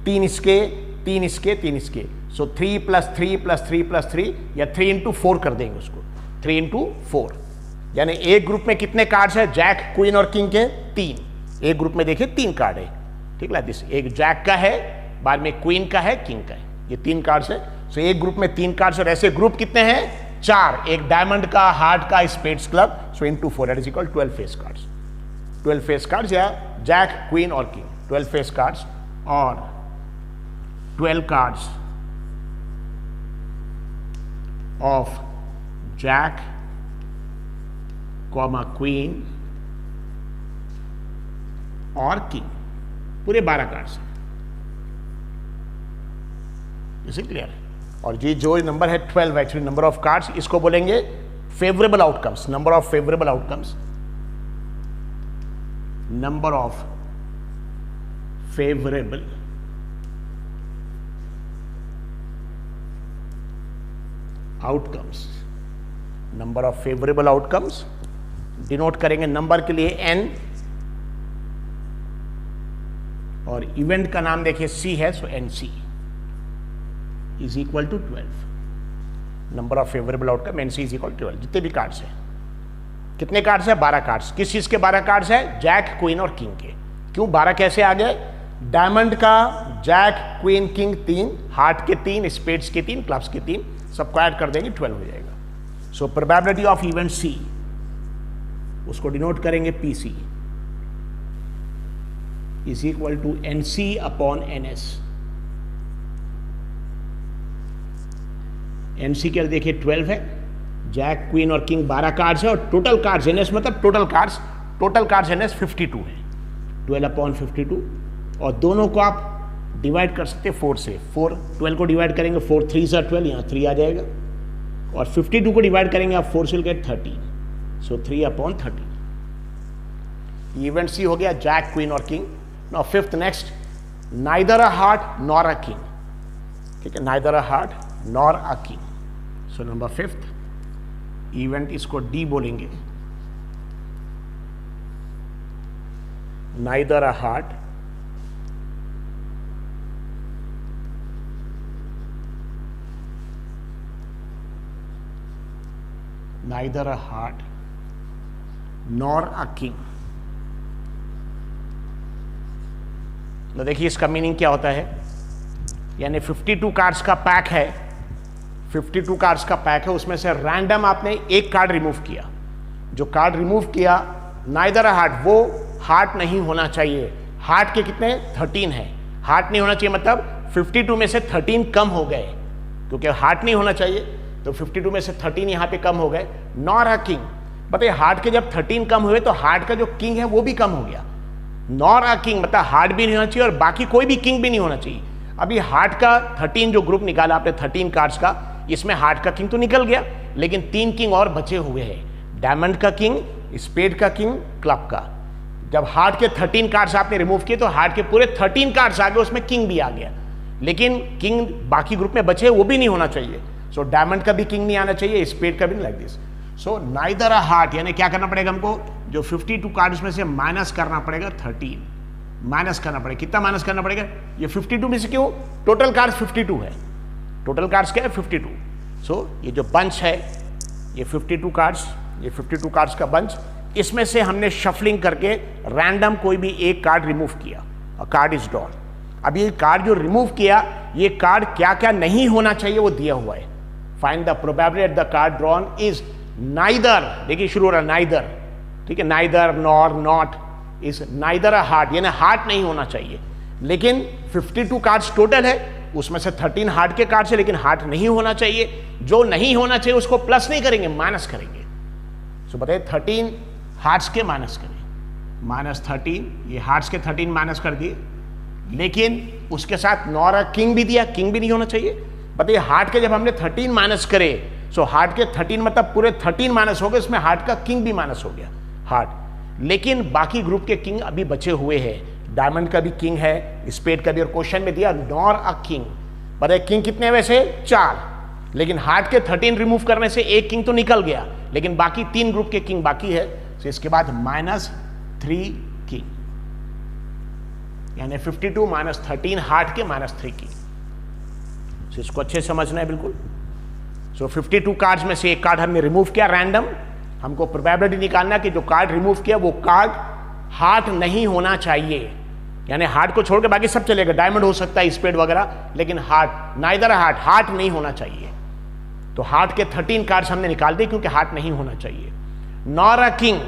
3 इसके 3 इसके 3 इसके। सो 3 + 3 + 3 + 3 या 3 into 4 कर देंगे उसको, 3 into 4। यानी एक ग्रुप में कितने कार्ड्स है, जैक क्वीन और किंग के 3। एक ग्रुप में देखिए 3 कार्ड है, ठीक है। दिस एक जैक का है, बाद में क्वीन का है, किंग का है, ये 3 कार्ड्स है। सो एक ग्रुप में 3 कार्ड्स और ऐसे ग्रुप कितने हैं, 4। एक डायमंड का, हार्ट का, spades club. So into 4 that is equal 12 face cards. 12 face cards या जैक क्वीन और किंग, 12 फेस कार्ड्स और 12 cards of jack comma queen और किंग, पूरे 12 कार्ड्स। Is it clear. और ये जो नंबर है 12 एक्चुअली नंबर ऑफ कार्ड्स, इसको बोलेंगे favourable outcomes, number of favourable outcomes, number of favourable outcomes, number of favourable outcomes denote करेंगे नंबर के लिए n और इवेंट का नाम देखिए c है, so NC is equal to 12। Number of favourable outcome NC is equal to 12। जितने भी कार्ड्स हैं, कितने कार्ड्स है, 12 कार्ड्स। किस चीज के 12 कार्ड्स है, जैक क्वीन और किंग के। क्यों 12 कैसे आ गए, डायमंड का जैक क्वीन किंग 3, हार्ट के 3, स्पेड्स के 3, क्लब्स के 3, सबको ऐड कर देंगे 12 हो जाएगा। So probability of event C, उसको डिनोट करेंगे PC is equal to NC upon NS। NC के देखिए 12 है, जैक क्वीन और किंग 12 कार्ड्स है और टोटल कार्ड्स NS मतलब टोटल कार्ड्स NS 52 है, 12 अपॉन 52। और दोनों को आप डिवाइड कर सकते हैं 4 से। 12 को डिवाइड करेंगे 4 3 सा 12, यहाँ 3 आ जाएगा। और 52 को डिवाइड करेंगे आप 4 से लेकर 13, सो 3 अपॉन 13। इवेंट C हो गया जैक क्वीन और king. Now fifth next, neither a heart nor a king, ठीक है, neither a heart nor a king. So number 5th event, इसको D बोलेंगे, neither a heart neither a heart nor a king। तो देखिए इसका meaning क्या होता है, यानी 52 कार्ड्स का पैक है, 52 कार्ड्स का पैक है, उसमें से रैंडम आपने एक कार्ड रिमूव किया। जो कार्ड रिमूव किया नाइदर अ हार्ट, वो हार्ट नहीं होना चाहिए। हार्ट के कितने 13 है, हार्ट नहीं होना चाहिए मतलब 52 में से 13 कम हो गए, क्योंकि हार्ट नहीं होना चाहिए तो 52 में से 13 यहाँ पे कम हो गए। नॉर अ किंग, बताइए हार्ट के जब 13 कम हुए तो हार्ट का जो किंग है वो भी कम हो गया। नॉर अ किंग मतलब हार्ट भी नहीं होना चाहिए और बाकी कोई भी किंग भी नहीं होना चाहिए। अभी हार्ट का 13 जो ग्रुप निकाला आपने 13 कार्ड्स का, इसमें हार्ट का किंग तो निकल गया, लेकिन 3 किंग और बचे हुए हैं, डायमंड का किंग, स्पेड का किंग, क्लब का। जब हार्ट के 13 कार्ड्स आपने रिमूव किए तो हार्ट के पूरे 13 कार्ड्स आ गए, उसमें किंग भी आ गया, लेकिन किंग बाकी ग्रुप में बचे वो भी नहीं होना चाहिए। सो डायमंड का भी किंग नहीं आना चाहिए, स्पेड का भी नहीं, like this. So neither a heart, यानी क्या करना पड़ेगा हमको, जो 52 कार्ड्स में से माइनस करना पड़ेगा 13, माइनस करना पड़ेगा। कितना माइनस करना पड़ेगा, ये 52 में से, क्यों, टोटल कार्ड्स 52 है, टोटल कार्ड्स क्या है 52। सो ये जो बंच है ये 52 कार्ड्स, ये 52 कार्ड्स का बंच, इसमें से हमने शफलिंग करके रैंडम कोई भी एक कार्ड रिमूव किया और कार्ड इज ड्रॉन। अब ये कार्ड जो रिमूव किया, ये कार्ड क्या क्या नहीं होना चाहिए वो दिया हुआ है। Find the probability the card drawn is neither, देखिए शुरू हो रहा है नाइदर, ठीक है, neither, nor, not, is neither a heart, यानी हार्ट नहीं होना चाहिए। लेकिन 52 कार्ड्स टोटल है, उसमें से 13 हार्ट के कार्ड्स है, लेकिन हार्ट नहीं होना चाहिए। जो नहीं होना चाहिए उसको प्लस नहीं करेंगे, माइनस करेंगे। सो बताइए 13 हार्ट्स के माइनस करें, -13, ये हार्ट्स के 13 माइनस कर दिए, लेकिन उसके साथ नॉर किंग भी दिया, किंग भी नहीं होना चाहिए। बताइए हार्ट के जब हमने 13 माइनस करे, सो हार्ट के 13 मतलब पूरे 13 माइनस हो गए, इसमें हार्ट का किंग भी माइनस हो गया हार्ट। लेकिन बाकी ग्रुप के किंग अभी बचे हुए हैं, डायमंड का भी किंग है, स्पेड का भी, और क्वेश्चन में दिया नॉर अ किंग। बताइए किंग कितने वैसे 4, लेकिन हार्ट के 13 रिमूव करने से एक किंग तो निकल गया, लेकिन बाकी 3 ग्रुप के किंग बाकी है। तो इसके बाद -3 किंग, यानी 52 - 13 हार्ट के -3 किंग। तो इसको अच्छे समझना है बिल्कुल। सो 52 कार्ड्स में से एक कार्ड हमने रिमूव किया रैंडम, हमको प्रोबेबिलिटी निकालना कि जो कार्ड रिमूव किया वो कार्ड हार्ट नहीं होना चाहिए, यानी हार्ट को छोड़ के बाकी सब चलेगा, डायमंड हो सकता है, स्पेड वगैरह, लेकिन हार्ट नाइदर हार्ट नहीं होना चाहिए। तो हार्ट के 13 कार्ड्स हमने निकाल दिए क्योंकि हार्ट नहीं होना चाहिए। नॉर अ किंग,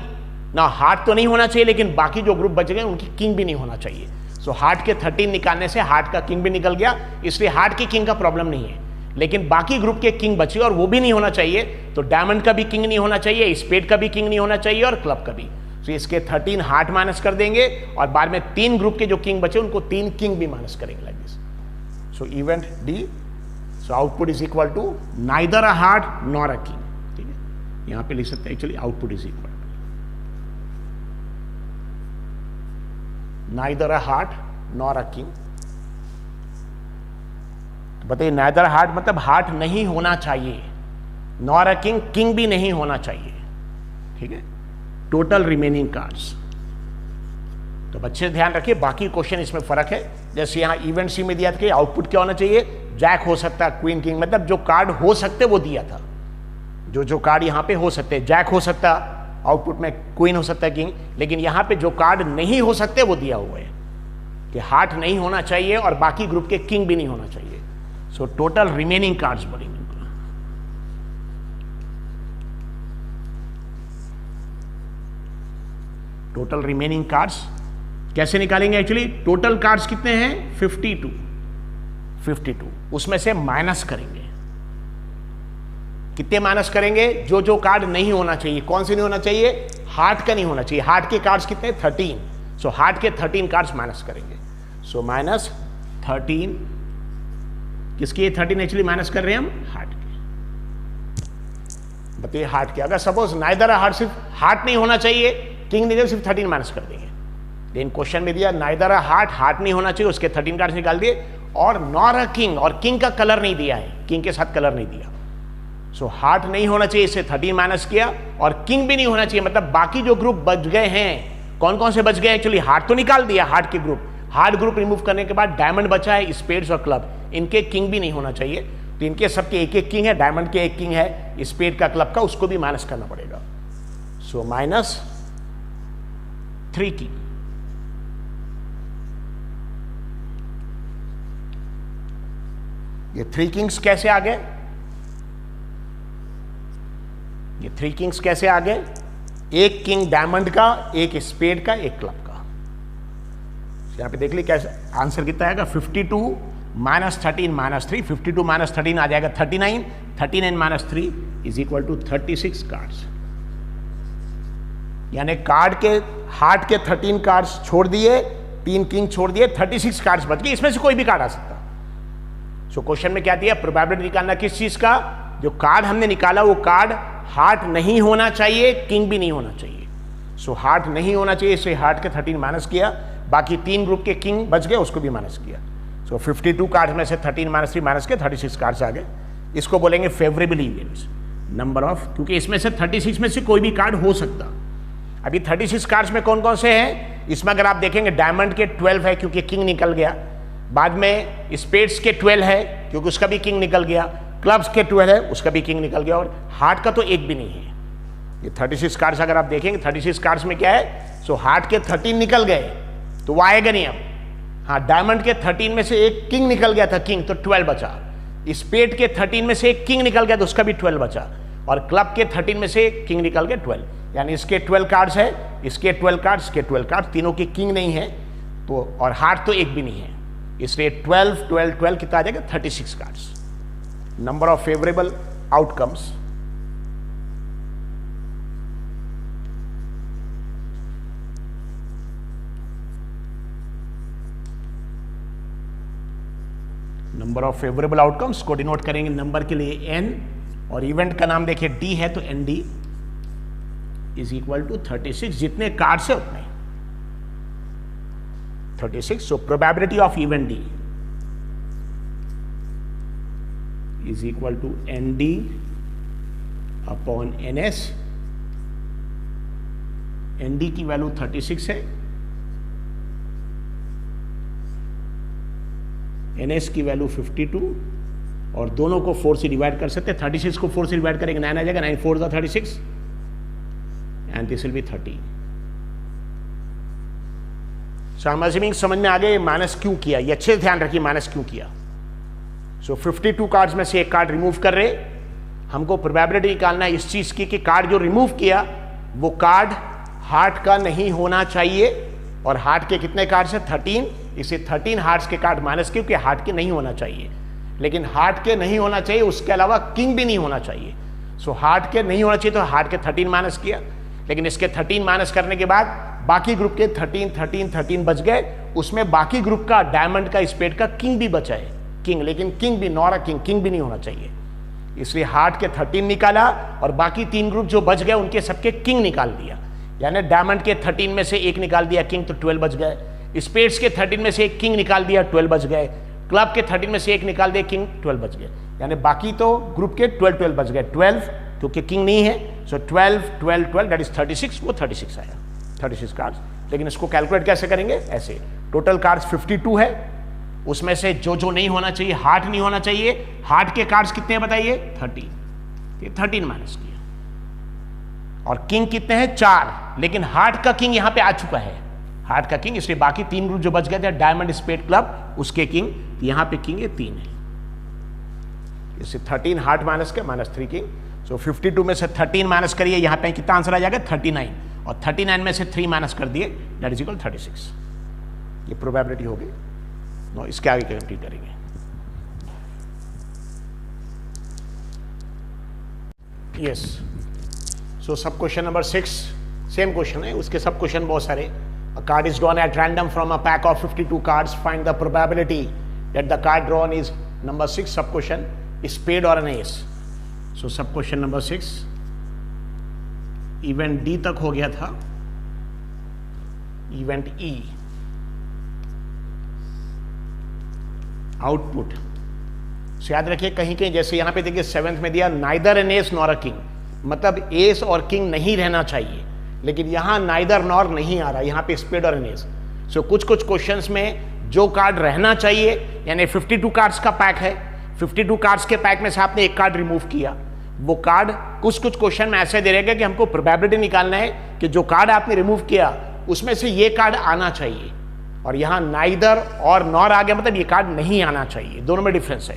ना हार्ट तो नहीं होना चाहिए, लेकिन बाकी जो ग्रुप बच गए उनकी किंग भी नहीं होना चाहिए। सो हार्ट के 13 निकालने से हार्ट का किंग भी निकल गया, इसलिए हार्ट की किंग का प्रॉब्लम नहीं है, लेकिन बाकी ग्रुप के किंग बचे और वो भी नहीं होना चाहिए। तो डायमंड का भी किंग नहीं होना चाहिए, स्पेड का भी किंग नहीं होना चाहिए, और क्लब का भी। तो इसके 13 हार्ट माइनस कर देंगे, और बाद में 3 ग्रुप के जो किंग बचे उनको 3 किंग भी माइनस करेंगे, like this. So event D, so output is equal to neither a heart nor a king. ठीक है, यहां पे लिख सकते हैं actually output is equal neither a heart nor a king. बताइए नाइदर हार्ट मतलब हार्ट नहीं होना चाहिए, नॉर अ किंग, किंग भी नहीं होना चाहिए। ठीक है, टोटल रिमेनिंग कार्ड्स। तो बच्चे ध्यान रखिए, बाकी क्वेश्चन इसमें फर्क है। जैसे यहां इवेंट सी में दिया था कि आउटपुट क्या होना चाहिए, जैक हो सकता है, क्वीन किंग, मतलब जो कार्ड हो सकते वो दिया था, जो कार्ड यहां पे हो सकते, जैक हो सकता आउटपुट में, क्वीन हो सकता है, किंग, लेकिन यहां पे जो कार्ड नहीं हो सकते वो दिया हुआ है कि हार्ट नहीं होना चाहिए और बाकी ग्रुप के किंग भी नहीं होना चाहिए। सो टोटल रिमेनिंग कार्ड्स बोलेंगे, टोटल रिमेनिंग कार्ड्स कैसे निकालेंगे। एक्चुअली टोटल कार्ड्स कितने हैं 52, उसमें से माइनस करेंगे। कितने माइनस करेंगे, जो कार्ड नहीं होना चाहिए। कौन से नहीं होना चाहिए, हार्ट का नहीं होना चाहिए। हार्ट के कार्ड्स कितने 13, सो हार्ट के 13 कार्ड्स माइनस करेंगे। सो -13, किसकी 13 एक्चुअली माइनस कर रहे हैं हम, हार्ट के। बताइए हार्ट के, अगर सपोज नाइदर हार्ट, सिर्फ हार्ट नहीं होना चाहिए, किंग नहीं, सिर्फ 13 माइनस कर देंगे। लेकिन क्वेश्चन में दिया नाइदर हार्ट नहीं होना चाहिए, उसके 13 कार्ड्स निकाल दिए, और नॉर अ किंग, और किंग का कलर नहीं दिया है, किंग के साथ कलर नहीं दिया। सो हार्ट नहीं होना चाहिए, इससे 13 माइनस किया, और किंग भी नहीं होना चाहिए, मतलब बाकी जो ग्रुप बच गए हैं, कौन कौन से बच गए। एक्चुअली हार्ट तो निकाल दिया, हार्ट के ग्रुप, हार्ट ग्रुप रिमूव करने के बाद डायमंड बचा है, स्पेड्स और क्लब, इनके किंग भी नहीं होना चाहिए। तो इनके सबके एक एक किंग है, डायमंड के एक किंग है, स्पेड का, क्लब का, उसको भी माइनस करना पड़ेगा। सो -3 किंग। ये 3 किंग्स कैसे आ गए, ये 3 किंग्स कैसे आ गए, एक किंग डायमंड का, एक स्पेड का, एक क्लब का। यहां पे देख ली कैसे आंसर कितना आएगा, 52 - 13 - 3, 52 - 13 आ जाएगा 39, 39 - 3 = 36 कार्ड्स। यानी कार्ड के, हार्ट के 13 कार्ड्स छोड़ दिए, 3 किंग छोड़ दिए, 36 कार्ड्स बच गए, इसमें से कोई भी कार्ड आ सकता। सो क्वेश्चन में क्या दिया, प्रोबेबिलिटी निकालना किस चीज का, जो कार्ड हमने निकाला वो कार्ड हार्ट नहीं होना चाहिए, किंग भी नहीं होना चाहिए। सो हार्ट नहीं होना चाहिए, इससे हार्ट के 13 माइनस किया, बाकी 3 ग्रुप के किंग बच गए, उसको भी माइनस किया। सो 52 कार्ड में से 13 - 3 माइनस के 36 कार्ड्स आ गए। इसको बोलेंगे फेवरेबल इवेंट्स, नंबर ऑफ, क्योंकि इसमें से 36 में से कोई भी कार्ड हो सकता। अभी 36 कार्ड्स में कौन कौन से हैं, इसमें अगर आप देखेंगे डायमंड के 12 है क्योंकि किंग निकल गया, बाद में स्पेड्स के 12 है क्योंकि उसका भी किंग निकल गया, क्लब्स के 12 है उसका भी किंग निकल गया, और हार्ट का तो एक भी नहीं है। ये 36 कार्ड्स अगर आप देखेंगे 36 कार्ड्स में क्या है, सो हार्ट के 13 निकल गए तो वो आएगा नहीं अब। हाँ, डायमंड के 13 में से एक किंग निकल गया था, किंग, तो 12 बचा। स्पेड के 13 में से एक किंग निकल गया तो उसका भी 12 बचा, और क्लब के 13 में से किंग निकल गए 12, यानी इसके 12 कार्ड्स है, इसके 12 कार्ड्स, इसके 12 कार्ड्स, तीनों के किंग नहीं है, तो और हार्ट तो एक भी नहीं है, इसलिए 12 12 12 कितना आ जाएगा 36 cards. Number of favourable outcomes, number of favourable outcomes को डिनोट करेंगे नंबर के लिए n, और इवेंट का नाम देखिए d है तो nd इज इक्वल टू 36, जितने कार्ड्स है उतने 36। So probability of event d is equal to nd upon ns। nd की वैल्यू 36 है, ns की वैल्यू 52, और दोनों को 4 से डिवाइड कर सकते हैं। 36 को 4 से डिवाइड करेंगे 9 आ जाएगा, 9 4 36 एंड दिस विल बी 30। सो हम अज्यूमिंग समझ में आ गए माइनस क्यों किया, ये अच्छे से ध्यान रखिए माइनस क्यों किया। सो 52 कार्ड्स में से एक कार्ड रिमूव कर रहे, हमको प्रोबेबिलिटी निकालना है इस चीज की कि कार्ड जो रिमूव किया वो कार्ड हार्ट का नहीं होना चाहिए, और हार्ट के कितने कार्ड्स हैं 13, इसे 13 हार्ट्स के कार्ड माइनस क्योंकि हार्ट के नहीं होना चाहिए, लेकिन हार्ट के नहीं होना चाहिए उसके अलावा किंग भी नहीं होना चाहिए। सो हार्ट के नहीं होना चाहिए तो हार्ट के 13 माइनस किया, लेकिन इसके 13 माइनस करने के बाद बाकी ग्रुप के 13 13 13 बच गए, उसमें बाकी ग्रुप का डायमंड का स्पेड का किंग भी बचा है, किंग, लेकिन किंग भी नॉर किंग, किंग भी नहीं होना चाहिए, इसलिए हार्ट के 13 निकाला और बाकी 3 ग्रुप जो बच गए उनके सबके किंग निकाल दिया, यानी डायमंड के 13 में से एक निकाल दिया किंग तो 12 बच गए, स्पेड्स के 13 में से एक किंग निकाल दिया 12 बच गए, क्लब के 13 में से एक निकाल दिया किंग 12 बच गए, यानी बाकी तो ग्रुप के 12 12 बच गए, 12 क्योंकि किंग नहीं है। सो 12 12 12 दैट इज 36, वो 36 आया, 36 कार्ड्स। लेकिन इसको कैलकुलेट कैसे करेंगे, ऐसे टोटल कार्ड्स 52 है, उसमें से जो नहीं होना चाहिए, हार्ट नहीं होना चाहिए, हार्ट के कार्ड्स कितने हैं बताइए 13, ये 13 माइनस किया, और किंग कितने हैं 4, लेकिन हार्ट का किंग यहां पे आ चुका है, हार्ट का किंग, इसलिए बाकी 3 ग्रुप जो बच गए थे डायमंड स्पेड क्लब उसके किंग, यहां पे किंग ये 3 है, इससे 13 हार्ट माइनस के -3 किंग। सो 52 में से 13 माइनस करिए, यहां पे कितना आंसर आ जाएगा 39, और 39 में से 3 माइनस कर दिए दैट इज इक्वल 36। ये प्रोबेबिलिटी होगी। नो, इसके आगे कंप्लीट करेंगे। यस, सो sub question number 6 same question है, उसके सब क्वेश्चन बहुत सारे। A card is drawn at random from a pack of 52 cards. Find the probability that the card drawn is number 6 sub question, spade or an ace. So sub question number 6, event D तक हो गया था, event E, output. so याद रखिए कहीं कहीं जैसे यहां पे देखिए 7th में दिया neither an ace nor a king, मतलब एस और किंग नहीं रहना चाहिए, लेकिन यहां नाइदर नॉर नहीं आ रहा, यहां पे स्पेड और एस। सो कुछ क्वेश्चंस में जो कार्ड रहना चाहिए, यानी 52 कार्ड्स का पैक है, 52 कार्ड्स के पैक में से आपने एक कार्ड रिमूव किया, वो कार्ड कुछ क्वेश्चन में ऐसे दे रहेगा कि हमको प्रोबेबिलिटी निकालना है कि जो कार्ड आपने रिमूव किया उसमें से ये कार्ड आना चाहिए, और यहां नाइदर और नॉर आ गया मतलब ये कार्ड नहीं आना चाहिए, दोनों में डिफरेंस है।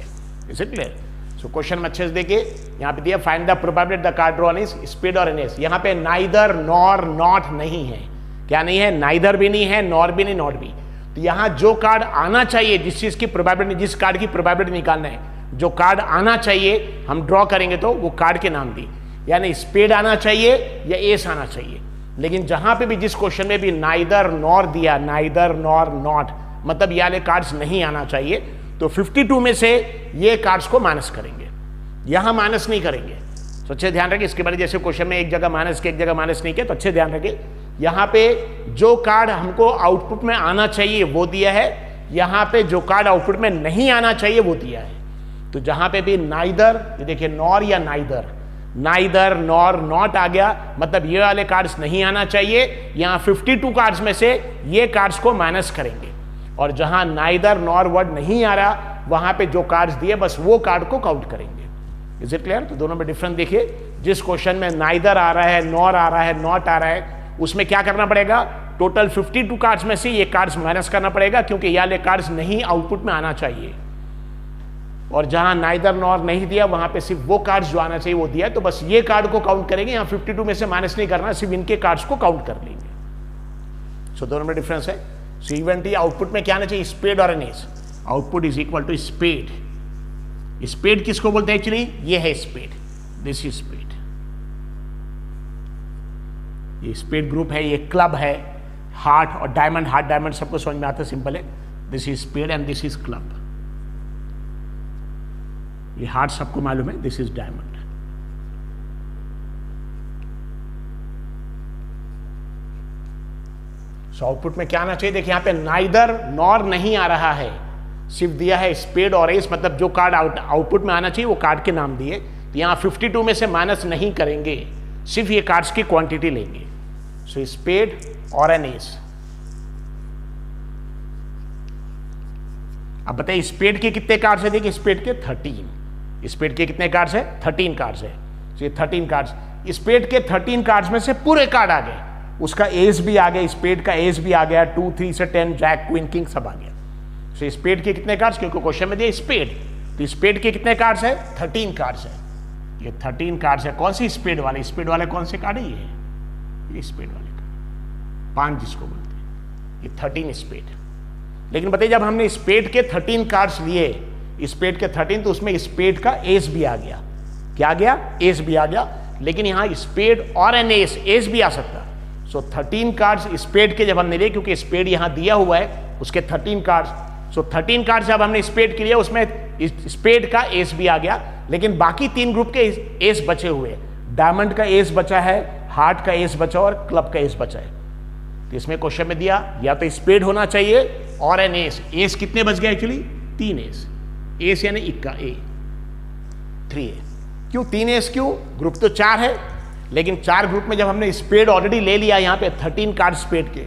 Is it clear? So question में अच्छे से देखिए, यहां पे दिया find the probability the card drawn is spade और एन एस। यहां पे नाइदर नॉर नॉट नहीं है, क्या नहीं है, नाइदर भी नहीं है, नॉर भी नहीं, नॉट भी। तो यहां जो कार्ड आना चाहिए, जिस चीज की प्रोबेबिलिटी, जिस कार्ड की प्रोबेबिलिटी निकालना है, जो कार्ड आना चाहिए हम ड्रॉ करेंगे तो वो कार्ड के नाम दी, यानी स्पेड आना चाहिए या एस आना चाहिए। लेकिन जहां पे भी जिस क्वेश्चन में भी नाइदर नॉर दिया, नाइदर नॉर नॉट, मतलब ये वाले कार्ड्स नहीं आना चाहिए, तो 52 में से ये कार्ड्स को माइनस करेंगे, यहां माइनस नहीं करेंगे। तो अच्छे ध्यान रखिए, इसके बारे जैसे क्वेश्चन में एक जगह माइनस के एक जगह माइनस नहीं किया, तो अच्छे ध्यान रखिए यहां पे जो कार्ड हमको आउटपुट में आना चाहिए वो दिया है, यहां पे जो कार्ड आउटपुट में नहीं आना चाहिए वो दिया है। तो जहां पे भी नाइदर, ये देखिए नॉर या नाइदर, नाइदर नॉर नॉट आ गया, मतलब ये वाले कार्ड्स नहीं आना चाहिए, यहां 52 कार्ड्स में से ये कार्ड्स को माइनस करेंगे, और जहां नाइदर नॉर वर्ड नहीं आ रहा वहां पे जो कार्ड्स दिए बस वो कार्ड को काउंट करेंगे। Is it clear? तो दोनों में डिफरेंस देखिए, जिस क्वेश्चन में नाइदर आ रहा है, नॉर आ रहा है, नॉट आ रहा है, उसमें क्या करना पड़ेगा, टोटल 52 कार्ड्स में से ये कार्ड्स माइनस करना पड़ेगा, क्योंकि ये वाले कार्ड्स नहीं आउटपुट में आना चाहिए। और जहां नाइदर नॉर नहीं दिया वहां पे सिर्फ वो कार्ड्स जो आना चाहिए वो दिया, तो बस ये कार्ड को काउंट करेंगे, यहां 52 में से माइनस नहीं करना, सिर्फ इनके कार्ड्स को काउंट कर लेंगे। सो दोनों में डिफरेंस है। सो इवेंट ई आउटपुट में क्या आना चाहिए, स्पेड और an ace. Output is equal to spade. Spade किसको बोलते हैं एक्चुअली, ये है स्पेड, दिस इज स्पेड। ये स्पेड ग्रुप है, ये क्लब है, हार्ट और डायमंड, हार्ट डायमंड सबको समझ में आता है, सिंपल है। This is spade and this is club. ये हार्ट सबको मालूम है, this is diamond. So output में क्या आना चाहिए, देखिए यहां पे नाइदर नॉर नहीं आ रहा है, सिर्फ दिया है स्पेड और एस, मतलब जो कार्ड आउटपुट में आना चाहिए वो कार्ड के नाम दिए। तो यहां 52 में से माइनस नहीं करेंगे, सिर्फ ये कार्ड्स की क्वांटिटी लेंगे। सो स्पेड और एन एस। अब बताइए स्पेड के कितने कार्ड्स है, देखिए स्पेड के 13। स्पेड के कितने कार्ड्स है, 13 कार्ड्स है। तो ये 13 कार्ड्स, स्पेड के 13 कार्ड्स में से पूरे कार्ड आ गए, उसका एस भी आ गया, स्पेड का एस भी आ गया, 2 3 से 10 जैक क्वीन किंग सब आ गया। सो स्पेड के कितने कार्ड्स, क्योंकि क्वेश्चन में दिया स्पेड, तो स्पेड के कितने कार्ड्स है, 13 कार्ड्स है। ये 13 कार्ड्स है, कौन सी स्पेड वाले, स्पेड वाले कौन से कार्ड है, ये स्पेड वाले कार्ड 5 जिसको बोलते हैं, ये 13 स्पेड। लेकिन बताइए जब हमने स्पेड के 13 कार्ड्स लिए, स्पेड के 13, तो उसमें स्पेड का एस भी आ गया, क्या आ गया, एस भी आ गया। लेकिन यहां स्पेड और एन एस भी आ सकता। सो 13 कार्ड्स स्पेड के जब हमने लिए, क्योंकि स्पेड यहां दिया हुआ है, उसके 13 कार्ड्स। सो 13 कार्ड्स जब हमने स्पेड के लिए, उसमें स्पेड का एस भी आ गया, लेकिन बाकी 3 ग्रुप के एस बचे हुए, डायमंड का एस बचा है, हार्ट का एस बचा और क्लब का एस बचा है। तो इसमें क्वेश्चन में दिया या तो स्पेड होना चाहिए और एन एस कितने बच गए एक्चुअली, 3 एस यानी इक्का ए 3 ए। क्यों 3 एस, क्यों, ग्रुप तो 4 है, लेकिन 4 ग्रुप में जब हमने स्पेड ऑलरेडी ले लिया, यहां पे 13 कार्ड स्पेड के,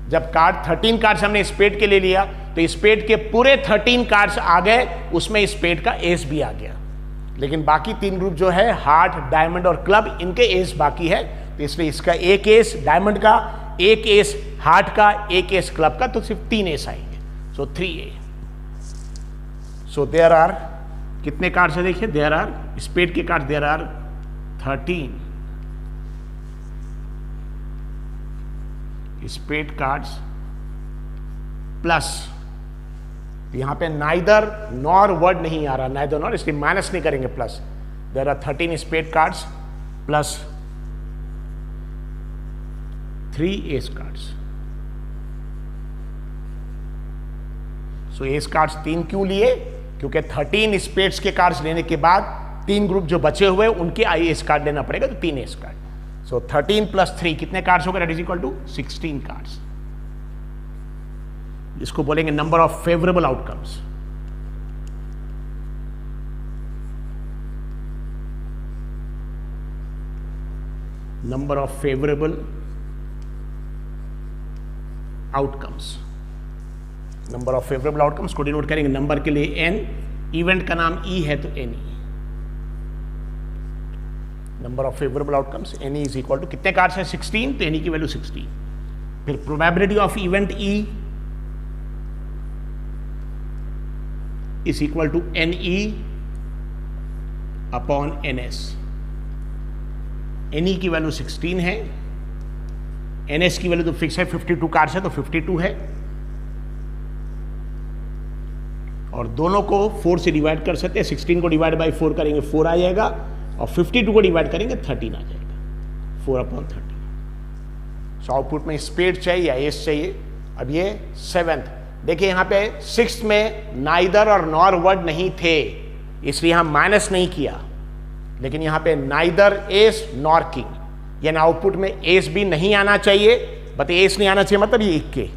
जब कार्ड 13 कार्ड्स हमने स्पेड के ले लिया, तो स्पेड के पूरे 13 कार्ड्स आ गए, उसमें स्पेड का एस भी आ गया। लेकिन बाकी 3 ग्रुप जो है, हार्ट, डायमंड और क्लब, इनके एस बाकी है। तो इसलिए इसका एक एस डायमंड का, एक एस हार्ट का, एक एस क्लब का, तो सिर्फ 3 एस आएंगे। So 3A। So there are कितने कार्ड्स है, देखिए देयर आर स्पेड के card, there are 13 spade cards plus, यहां पे नाइदर नॉर वर्ड नहीं आ रहा, नाइदर नॉर, इसलिए माइनस नहीं करेंगे, plus there are 13 spade cards plus 3 ace cards. So ace cards 3 क्यों लिए, क्योंकि 13 स्पेड्स के कार्ड्स लेने के बाद 3 ग्रुप जो बचे हुए उनके आई एस कार्ड लेना पड़ेगा, तो 3 एस कार्ड। सो 13 प्लस 3 कितने कार्ड्स हो गए, that is equal to 16 cards. इसको बोलेंगे number of favourable outcomes. Number of favourable outcomes, number of favourable outcomes को डिनोट करेंगे नंबर के लिए n, इवेंट का नाम e है तो ne। Number of favourable outcomes ne is equal to कितने कार्ड्स है, 16, तो ne की वैल्यू 16। फिर probability of event e is equal to ne upon ns। ne की वैल्यू 16 है, ns की वैल्यू तो फिक्स है, 52 कार्ड्स है तो 52 है, और दोनों को 4 से डिवाइड कर सकते हैं। 16 को डिवाइड बाई 4 करेंगे 4 आ जाएगा, और 52 को डिवाइड करेंगे 13 आ जाएगा, 4/13। सो आउटपुट में स्पेड चाहिए या एस चाहिए। अब ये 7th, देखिए यहां पे 6th में नाइदर और नॉर वर्ड नहीं थे, इसलिए यहां माइनस नहीं किया, लेकिन यहां पे नाइदर एस नॉर किंग, यानी आउटपुट में एस भी नहीं आना चाहिए। बताइए एस नहीं आना चाहिए मतलब ये इक्के,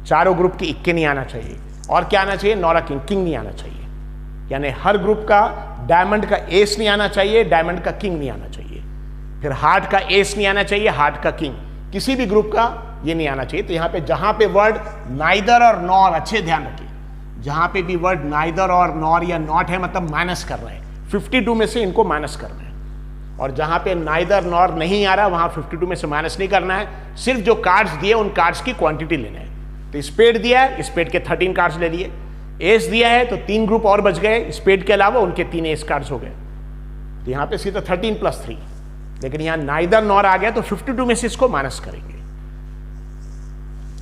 चारों ग्रुप के इक्के नहीं आना चाहिए, और क्या आना चाहिए, नॉर किंग, किंग नहीं आना चाहिए। यानी हर ग्रुप का डायमंड का एस नहीं आना चाहिए, डायमंड का किंग नहीं आना चाहिए, फिर हार्ट का एस नहीं आना चाहिए, हार्ट का किंग, किसी भी ग्रुप का ये नहीं आना चाहिए। तो यहाँ पे जहां पे वर्ड नाइदर और नॉर, अच्छे ध्यान रखिए, जहां पे भी वर्ड नाइदर और नॉर या नॉट है मतलब माइनस कर रहे हैं, 52 में से इनको माइनस करना है, और जहां पे नाइदर नॉर नहीं आ रहा वहां 52 में से माइनस नहीं करना है, सिर्फ जो कार्ड्स दिए उन कार्ड्स की क्वांटिटी लेना है। तो स्पेड दिया है, स्पेड के 13 कार्ड्स ले लिए, एस दिया है तो 3 ग्रुप और बच गए, स्पेड के अलावा उनके 3 एस कार्ड्स हो गए, तो यहां पे सीधा 13 प्लस 3, लेकिन यहां नाइदर नॉर आ गया तो 52 में से इसको माइनस करेंगे।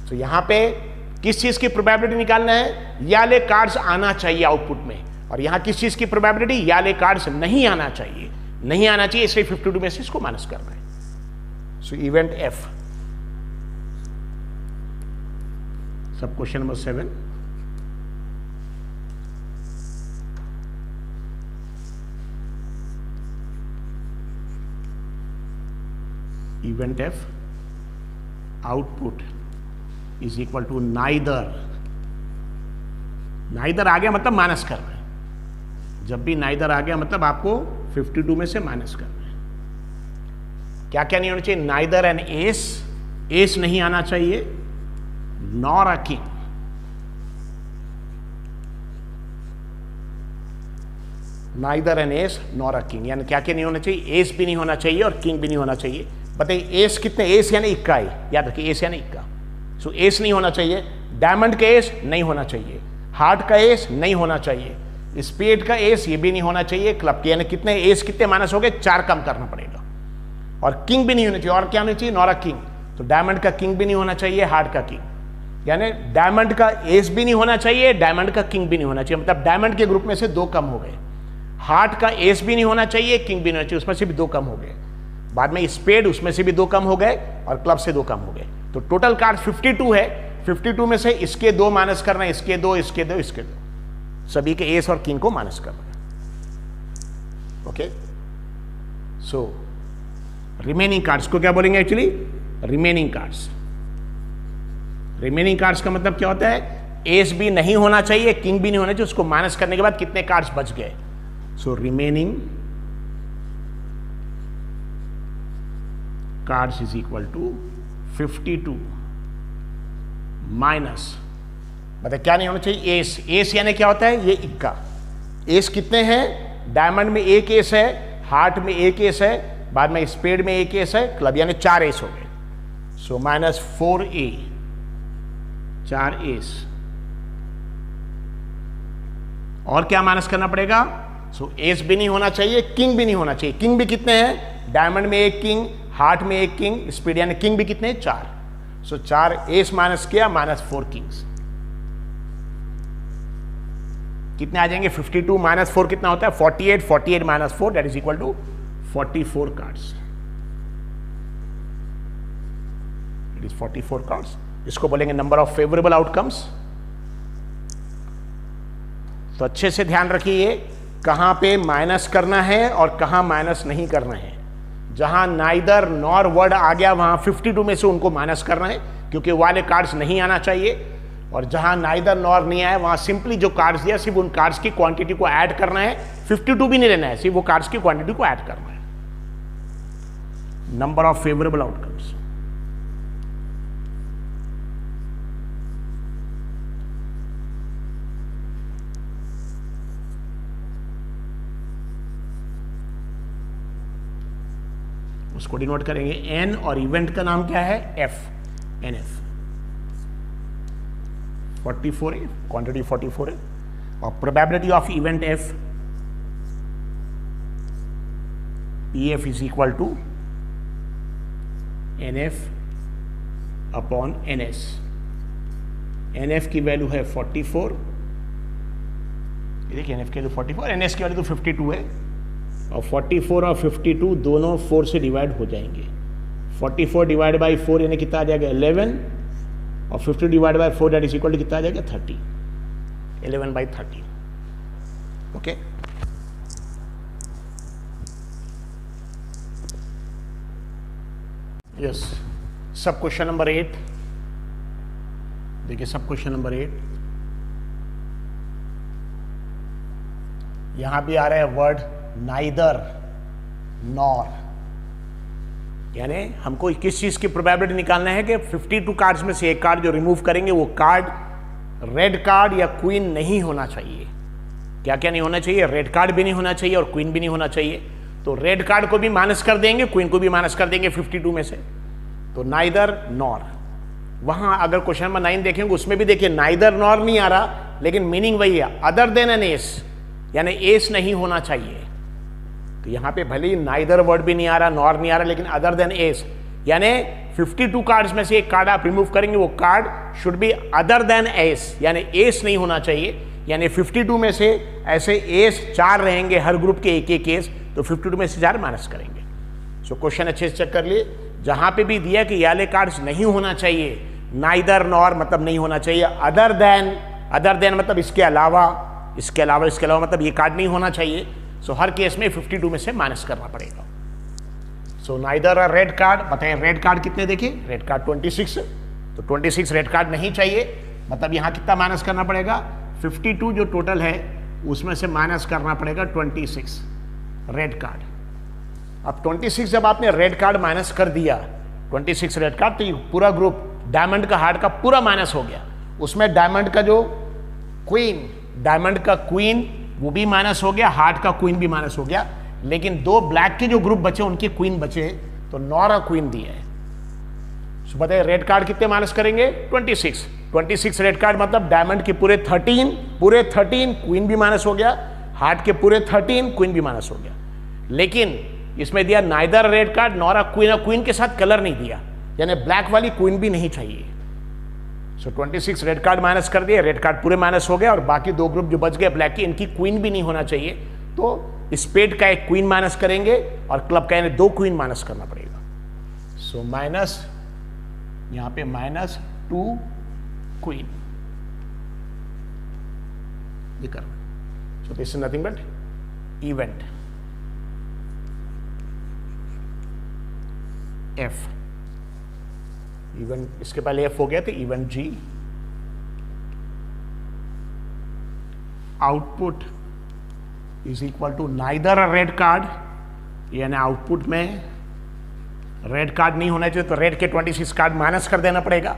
तो यहां पे किस चीज की प्रोबेबिलिटी निकालना है, याले कार्ड्स आना चाहिए आउटपुट में, और यहां किस चीज की प्रोबेबिलिटी, याले कार्ड्स नहीं आना चाहिए, नहीं आना चाहिए, इसलिए 52 में से इसको माइनस करना है। So event F, sub question number 7, event F output is equal to neither, neither आ गया मतलब माइनस करना है, जब भी नाइदर आ गया मतलब आपको 52 में से माइनस करना है। क्या क्या नहीं होना चाहिए, नाइदर एन एस, एस नहीं आना चाहिए, nor a king, neither an ace nor a king, यानी क्या क्या नहीं होना चाहिए, एस भी नहीं होना चाहिए और किंग भी नहीं होना चाहिए। बताइए एस कितने, एस यानी इक्का है, याद रखिए एस यानी इक्का। सो एस नहीं होना चाहिए, डायमंड का एस नहीं होना चाहिए, हार्ट का एस नहीं होना चाहिए, स्पेड का एस ये भी नहीं होना चाहिए, क्लब के, यानी कितने एस कितने माइनस हो गए, 4 कम करना पड़ेगा, और किंग भी नहीं होना चाहिए, और क्या होना चाहिए, नॉर अ किंग, तो डायमंड का किंग भी नहीं होना चाहिए, हार्ट का किंग, यानी डायमंड का एस भी नहीं होना चाहिए, डायमंड का किंग भी नहीं होना चाहिए, मतलब डायमंड के ग्रुप में से 2 कम हो गए, हार्ट का एस भी नहीं होना चाहिए, किंग भी नहीं होना चाहिए, उसमें से भी 2 कम हो गए, बाद में स्पेड उसमें से भी 2 कम हो गए, और क्लब से 2 कम हो गए, तो टोटल कार्ड 52 है, 52 में से इसके 2 माइनस करना है, इसके 2, इसके 2, इसके 2, सभी के एस और किंग को माइनस करना है। ओके, सो रिमेनिंग कार्ड्स को क्या बोलेंगे actually, remaining cards. Remaining cards का मतलब क्या होता है, एस भी नहीं होना चाहिए, किंग भी नहीं होना चाहिए, उसको माइनस करने के बाद कितने कार्ड्स बच गए। So remaining cards is equal to 52 minus, मतलब क्या नहीं होना चाहिए, एस, एस यानी क्या होता है, ये इक्का, एस कितने हैं, डायमंड में 1 एस है, हार्ट में 1 एस है, बाद में स्पेड में 1 एस है, क्लब यानी 4 एस हो गए, सो माइनस 4A, 4 एस, और क्या माइनस करना पड़ेगा, सो एस भी नहीं होना चाहिए, किंग भी नहीं होना चाहिए, किंग भी कितने हैं, डायमंड में 1 किंग, हार्ट में 1 किंग, स्पीड यानी किंग भी कितने हैं, 4, सो 4 एस माइनस किया, माइनस 4 किंग्स, कितने आ जाएंगे, 52 माइनस 4 कितना होता है, 48, 48 minus 4 that is equal to 44 cards, it is 44 cards, इसको बोलेंगे नंबर ऑफ फेवरेबल आउटकम्स। तो अच्छे से ध्यान रखिए कहां पे माइनस करना है और कहां माइनस नहीं करना है। जहां नाइदर नॉर वर्ड आ गया वहां 52 में से उनको माइनस करना है, क्योंकि वाले कार्ड्स नहीं आना चाहिए, और जहां नाइदर नॉर नहीं आया वहां सिंपली जो कार्ड्स दिया सिर्फ उन कार्ड्स की क्वांटिटी को ऐड करना है, 52 भी नहीं लेना है, सिर्फ वो कार्ड्स की क्वांटिटी को ऐड करना है। नंबर ऑफ फेवरेबल आउटकम्स, उसको डिनोट करेंगे एन, और इवेंट का नाम क्या है, एफ, एन एफ, 44 है, क्वांटिटी 44 है, और probability of event F, P F is equal to N F upon N S, N F की वैल्यू है 44, ये देखिए एन एफ की वैल्यू 44, एन एस की वैल्यू तो 52 है, और 44 और 52 दोनों 4 से डिवाइड हो जाएंगे, 44 डिवाइड बाई 4 यानी कितना आ जाएगा 11, और 50 divide by 4 that is equal to कितना आ जाएगा 30, 11/30। ओके, यस, सब क्वेश्चन नंबर 8 देखिए, सब क्वेश्चन नंबर 8 यहां भी आ रहा है वर्ड नाइदर नॉर, यानी हमको किस चीज की प्रोबेबिलिटी निकालना है कि 52 कार्ड्स में से एक कार्ड जो रिमूव करेंगे वो कार्ड रेड कार्ड या क्वीन नहीं होना चाहिए। क्या क्या नहीं होना चाहिए, रेड कार्ड भी नहीं होना चाहिए और क्वीन भी नहीं होना चाहिए, तो रेड कार्ड को भी माइनस कर देंगे, क्वीन को भी माइनस कर देंगे 52 में से, तो नाइदर नॉर। वहां अगर क्वेश्चन नंबर 9 देखेंगे उसमें भी देखिए नाइदर नॉर नहीं आ रहा, लेकिन मीनिंग वही है, अदर देन एन एस, यानी एस नहीं होना चाहिए। तो यहां पे भले ही नाइदर वर्ड भी नहीं आ रहा, नॉर नहीं आ रहा, लेकिन अदर देन एस, यानी 52 कार्ड्स में से एक कार्ड आप रिमूव करेंगे, वो card should be other than S, यानी एस नहीं होना चाहिए। यानी 52 में से ऐसे एस 4 रहेंगे, हर ग्रुप के एक एक एस, तो 52 में से 4 माइनस करेंगे। सो क्वेश्चन अच्छे से चेक कर लिए, जहां पे भी दिया कि ये वाले कार्ड्स नहीं होना चाहिए, नाइदर नॉर मतलब नहीं होना चाहिए, अदर देन मतलब इसके अलावा मतलब ये कार्ड नहीं होना चाहिए। सो हर केस में 52 में से माइनस करना पड़ेगा। So neither a red card, बताएं रेड कार्ड कितने देखे, रेड कार्ड 26, तो 26 रेड कार्ड नहीं चाहिए, मतलब यहां कितना माइनस करना पड़ेगा, 52 जो टोटल है उसमें से माइनस करना पड़ेगा 26 रेड कार्ड। अब 26 जब आपने रेड कार्ड माइनस कर दिया, 26 रेड कार्ड, तो ये पूरा ग्रुप डायमंड का हार्ट का पूरा माइनस हो गया। उसमें डायमंड का जो क्वीन, डायमंड का क्वीन वो भी माइनस हो गया, हार्ट का क्वीन भी माइनस हो गया, लेकिन 2 ब्लैक के जो ग्रुप बचे उनके क्वीन बचे, तो नॉर क्वीन दिया है। सो बताइए रेड कार्ड कितने माइनस करेंगे, 26 रेड कार्ड मतलब डायमंड के पूरे 13 क्वीन भी माइनस हो गया, हार्ट के पूरे 13 क्वीन भी माइनस हो गया। लेकिन इसमें दिया neither red card nor queen, और क्वीन के साथ कलर नहीं दिया, यानी ब्लैक वाली क्वीन भी नहीं चाहिए। सो 26 रेड कार्ड माइनस कर दिए, रेड कार्ड पूरे माइनस हो गए, और बाकी 2 ग्रुप जो बच गए ब्लैक के, इनकी क्वीन भी नहीं होना चाहिए, तो स्पेड का एक क्वीन माइनस करेंगे और क्लब का यानी 2 क्वीन माइनस करना पड़ेगा। सो माइनस, यहां पे -2 क्वीन ये करना। So this is nothing but event F, event इसके पहले एफ हो गया, तो event G, output is equal to neither a red card, यानी आउटपुट में रेड कार्ड नहीं होना चाहिए, तो रेड के 26 कार्ड माइनस कर देना पड़ेगा,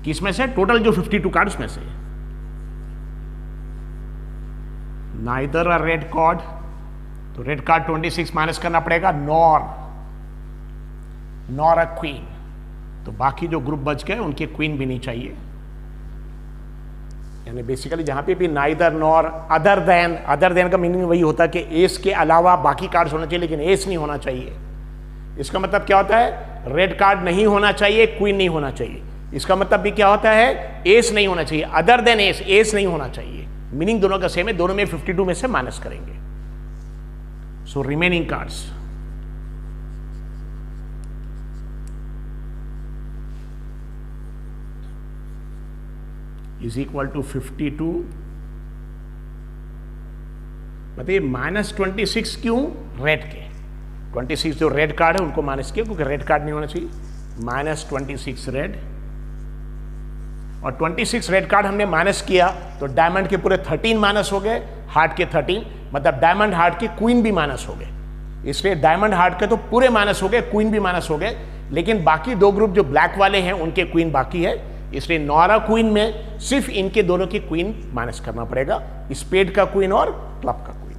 किसमें से, टोटल जो 52 कार्ड्स में से, नाइदर अ रेड कार्ड, तो रेड कार्ड 26 माइनस करना पड़ेगा, नॉर अ क्वीन, तो बाकी जो ग्रुप बच गए उनके क्वीन भी नहीं चाहिए। यानी बेसिकली जहां पे भी नाइदर नॉर अदर देन का मीनिंग वही होता है कि एस के अलावा बाकी कार्ड्स होना चाहिए, लेकिन एस नहीं होना चाहिए। इसका मतलब क्या होता है, रेड कार्ड नहीं होना चाहिए, क्वीन नहीं होना चाहिए। इसका मतलब भी क्या होता है, एस नहीं होना चाहिए, अदर देन एस नहीं होना चाहिए। मीनिंग दोनों का सेम है, दोनों में 52 में से माइनस करेंगे। So remaining cards is equal to 52, बताइए -26 क्यों, रेड के 26 जो रेड कार्ड है उनको माइनस किया, क्योंकि रेड कार्ड नहीं होना चाहिए, -26 रेड, और 26 रेड कार्ड हमने माइनस किया तो डायमंड के पूरे 13 माइनस हो गए, हार्ट के 13, मतलब डायमंड हार्ट के क्वीन भी माइनस हो गए, इसलिए डायमंड हार्ट के तो पूरे माइनस हो गए, क्वीन भी माइनस हो गए, लेकिन बाकी 2 ग्रुप जो ब्लैक वाले हैं उनके क्वीन बाकी है, इसलिए नॉरा क्वीन में सिर्फ इनके दोनों की क्वीन माइनस करना पड़ेगा, स्पेड का क्वीन और क्लब का क्वीन,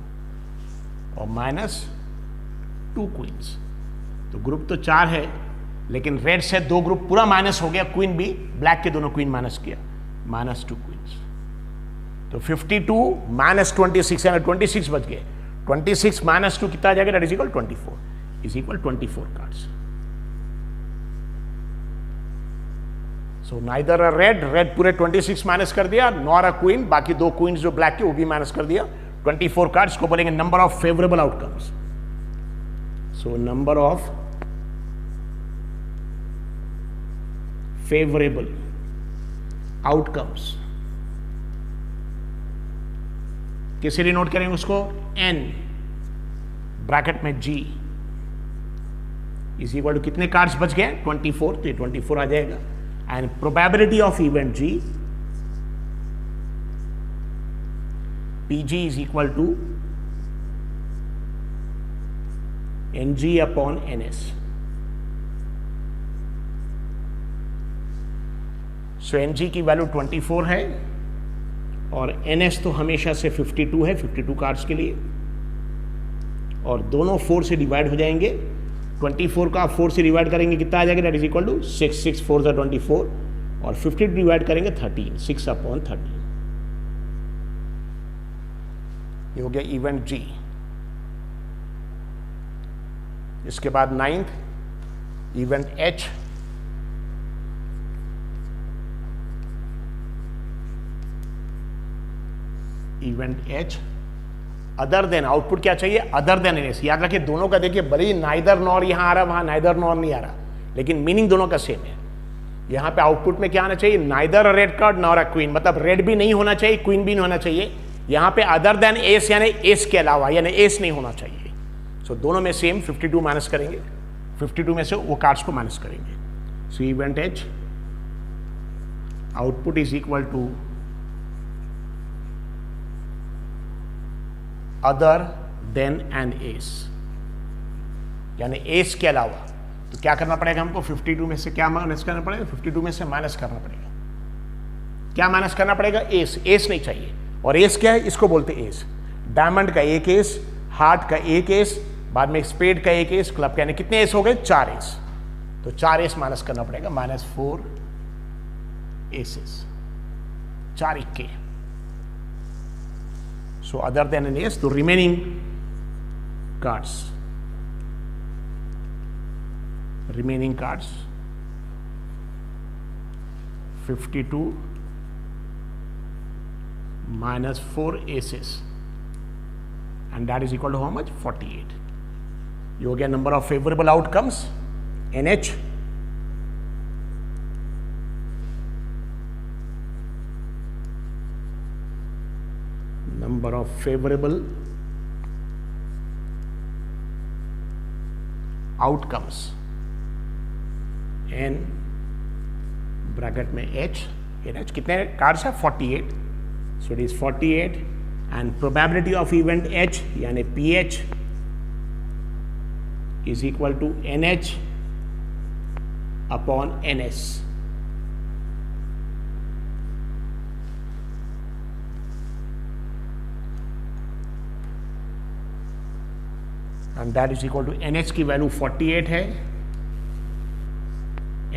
और -2 क्वींस। तो ग्रुप तो 4 है, लेकिन रेड से 2 ग्रुप पूरा माइनस हो गया, क्वीन भी, ब्लैक के दोनों क्वीन माइनस किया, -2 क्वींस। तो 52 -26 यानी 26 बच गए, 26 -2 कितना आ जाएगा, that is equal 24, is equal 24 cards. So neither a red पूरे 26 माइनस कर दिया, नॉर अ क्वीन, बाकी 2 क्वींस जो ब्लैक के वो भी माइनस कर दिया, 24 कार्ड्स को बोलेंगे number of favourable outcomes. So number of favourable outcomes किसे लिए नोट करेंगे उसको, n ब्रैकेट में g इज इक्वल टू कितने कार्ड्स बच गए, 24, तो ये 24 आ जाएगा, and probability of event G, PG is equal to NG upon NS. So NG की वैल्यू 24 है और NS तो हमेशा से 52 है, 52 कार्ड्स के लिए, और दोनों 4 से डिवाइड हो जाएंगे। 24 का 4 से डिवाइड करेंगे कितना आ जाएगा, दैट इज इक्वल टू 6 4 24, और 50 डिवाइड करेंगे 13, 6 अपॉन 13, ये हो गया इवेंट जी। इसके बाद 9th event H other than, output क्या चाहिए, अदर देन एस। याद रखिए दोनों का देखिए, भले ही नाइदर नॉर यहां आ रहा, वहां नाइदर नॉर नहीं आ रहा, लेकिन मीनिंग दोनों का सेम है। यहां पे आउटपुट में क्या आना चाहिए, neither a red card nor a queen, मतलब रेड भी नहीं होना चाहिए, क्वीन भी नहीं होना चाहिए। यहां पे अदर देन एस यानी एस के अलावा, यानी एस नहीं होना चाहिए। सो दोनों में सेम 52 माइनस करेंगे, 52 में से वो कार्ड्स को माइनस करेंगे। So event H output is equal to other than an ace, यानी एस के अलावा। तो क्या करना पड़ेगा हमको, 52 में से क्या माइनस करना पड़ेगा, 52 में से माइनस करना पड़ेगा। क्या माइनस करना पड़ेगा, एस। एस नहीं चाहिए, और एस क्या है, इसको बोलते एस। डायमंड का एक एस, हार्ट का एक एस, बाद में स्पेड का एक एस, क्लब का, यानी कितने एस हो गए, 4 एस। तो 4 एस माइनस करना पड़ेगा, -4 एसेस, 4 इक्के। So other than an ace, the remaining cards, 52 minus 4 aces, and that is equal to how much, 48. You get number of favorable outcomes, NH. Number of favorable outcomes, n bracket में H, NH कितने cards है, 48. So it is 48 and probability of event H यानी PH is equal to NH upon NS. And that is equal to NH की value 48 है,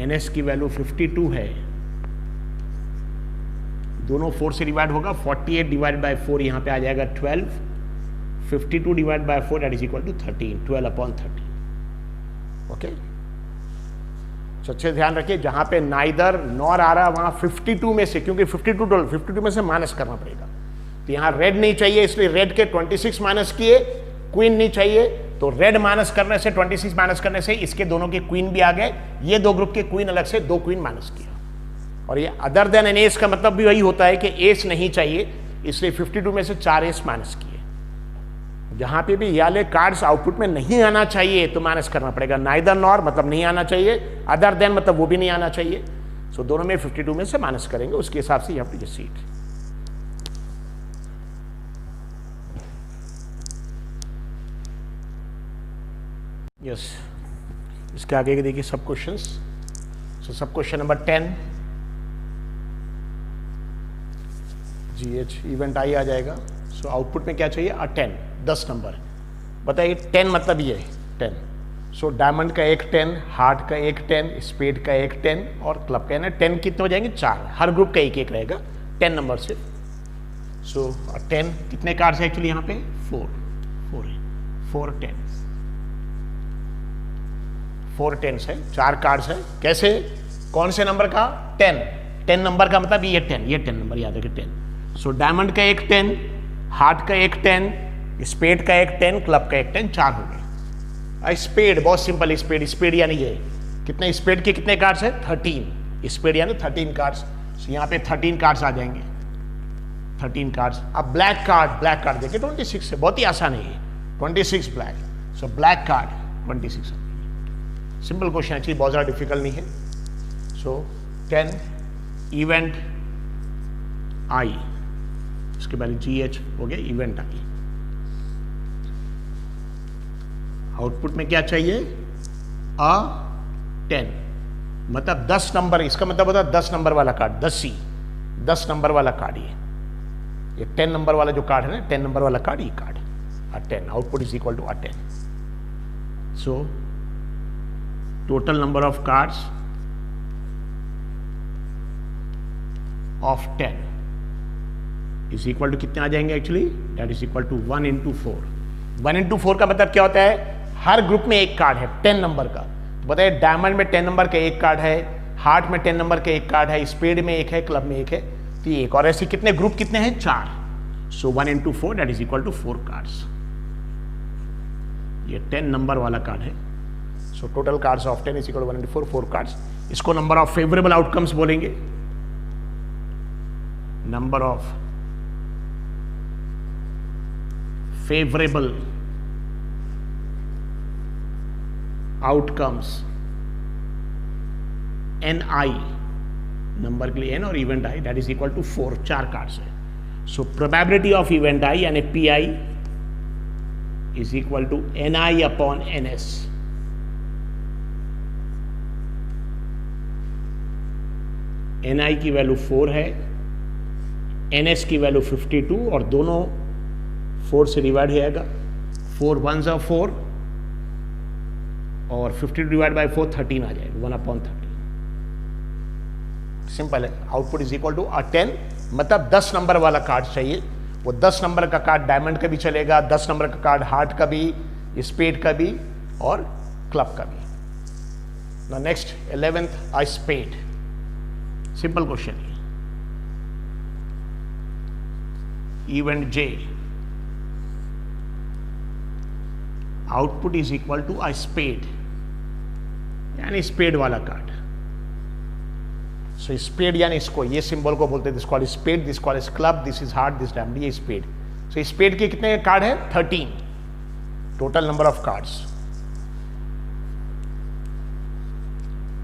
NS की value 52 है, दोनों 4 से डिवाइड होगा, 48 डिवाइड बाय 4 यहाँ पे आ जाएगा 12, 52 divide by 4 that is equal to 13, 12 upon 13. Okay, अच्छे ध्यान रखिए, जहां पे नाइदर नॉर आ रहा वहां 52 में से, क्योंकि 52 में से माइनस करना पड़ेगा, तो यहाँ रेड नहीं चाहिए, इसलिए रेड के 26 माइनस किए, क्वीन नहीं चाहिए, तो रेड माइनस करने से, 26 माइनस करने से इसके दोनों के क्वीन भी आ गए, ये दो ग्रुप के क्वीन अलग से 2 क्वीन माइनस किया. और ये अदर देन एन एस का मतलब भी वही होता है कि एस नहीं चाहिए, इसलिए 52 में से 4 एस माइनस किए. जहां पे भी ये वाले कार्ड्स आउटपुट में नहीं आना चाहिए तो माइनस करना पड़ेगा. नाइदर नॉर मतलब नहीं आना चाहिए, अदर देन मतलब वो भी नहीं आना चाहिए. सो दोनों में 52 में से माइनस करेंगे, उसके हिसाब से you have to just seat. Yes, इसके आगे के देखिए sub questions. So sub question number 10 GH event I आ जाएगा. सो आउटपुट में क्या चाहिए? 10 नंबर. बताइए 10 मतलब ये 10. सो डायमंड का एक 10, हार्ट का एक 10, स्पेड का एक 10 और क्लब का ना 10 कितने हो जाएंगे? 4. हर ग्रुप का एक एक रहेगा 10 नंबर से. सो 10 कितने कार्ड्स है एक्चुअली यहाँ पे? 4 10s. 4 10s है, 4 कार्ड्स है. कैसे? कौन से नंबर का? 10 नंबर का मतलब ये 10 नंबर याद रखिए 10. सो डायमंड का एक 10, हार्ट का एक 10, स्पेड का एक 10, क्लब का एक 10, 4 हो गए. स्पेड बहुत सिंपल. स्पेड यानी ये कितने, स्पेड के कितने कार्ड्स है? 13. स्पेड यानी 13 कार्ड्स. so यहाँ पे 13 कार्ड्स आ जाएंगे, 13 कार्ड्स. अब ब्लैक कार्ड देखिए 26 से, बहुत ही आसान है ये. 26 black. So black card 26. Simple question actually, बहुत ज़्यादा डिफिकल्ट नहीं है. सो 10 इवेंट आई, इसके बाद GH हो गया इवेंट आई. आउटपुट में क्या चाहिए? 10 मतलब 10 नंबर. इसका मतलब होता है 10 नंबर वाला कार्ड, 10 नंबर वाला कार्ड. ये 10 नंबर वाला जो कार्ड है ना, 10 नंबर वाला कार्ड, ये card 10. Output is equal to 10. So total number of cards of 10 is equal to कितने आ जाएंगे actually? That is equal to 1 into 4. 1 into 4 का मतलब क्या होता है? हर ग्रुप में एक कार्ड है 10 नंबर का. बताइए डायमंड में 10 नंबर का एक कार्ड है, हार्ट में 10 नंबर का एक कार्ड है, स्पेड में एक है, क्लब में एक है, तो एक। और ऐसे कितने ग्रुप कितने हैं? 4। So 1 into 4 that is equal to 4 cards. ये 10 नंबर वाला कार्ड है। So total cards of 10 is equal to 1 into 4, 4 cards. इसको नंबर ऑफ फेवरेबल आउटकम्स बोलेंगे। Number of favourable outcomes NI, number के लिए N और event I, that is equal to 4, 4 cards है। So probability of event I यानी PI is equal to NI upon NS। NI की value 4 है, NS की value 52 और दोनों 4 से डिवाइड हो जाएगा। 4 1s are 4 और 52 डिवाइड बाई 4 13 आ जाएगा, 1/13। सिंपल है। आउटपुट इज इक्वल टू 10, मतलब 10 नंबर वाला कार्ड चाहिए। वो 10 नंबर का कार्ड डायमंड का भी चलेगा, 10 नंबर का कार्ड हार्ट का भी, स्पेड का भी और क्लब का भी। Now next 11th a spade. Simple question है। Event J output is equal to a spade, यानी स्पेड वाला कार्ड। सो स्पेड यानी इसको, ये सिंबल को बोलते हैं this called spade, this called is club, this is heart, this diamond, ये स्पेड। सो स्पेड के कितने कार्ड है? 13 total number of cards.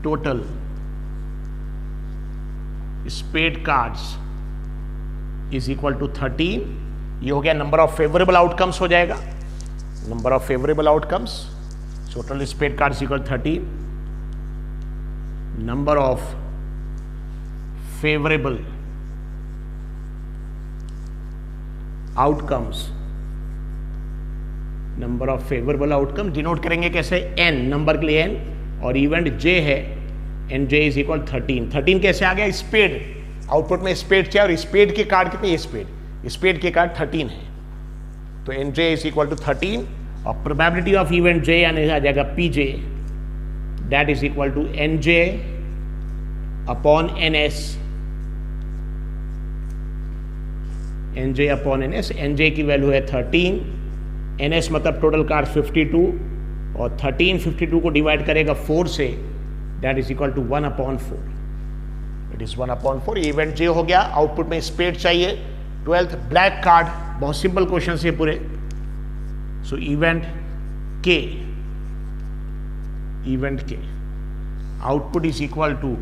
Total spade cards is equal to 13। ये हो गया नंबर ऑफ फेवरेबल आउटकम्स हो जाएगा, number of favourable outcomes. Total spade cards equal 13, number of favourable outcomes, number of favourable outcome denote करेंगे कैसे? N, number के लिए N, और इवेंट J है, NJ इज इक्वल 13। 13 कैसे आ गया? स्पेड, आउटपुट में स्पेड चाहिए और स्पेड के कार्ड कितने? स्पेड के कार्ड 13 है, तो NJ इज इक्वल टू 13 और प्रोबेबिलिटी ऑफ इवेंट J यानी आ जाएगा PJ, that is equal to NJ upon NS। NJ upon NS, NJ की वैल्यू है 13, NS मतलब टोटल कार्ड 52 और 13 52 को डिवाइड करेगा 4 से, that is equal to 1/4। It is 1/4। Event J हो गया। आउटपुट में स्पेड चाहिए। 12th ब्लैक कार्ड, बहुत सिंपल क्वेश्चन है पूरे। So event K output is equal to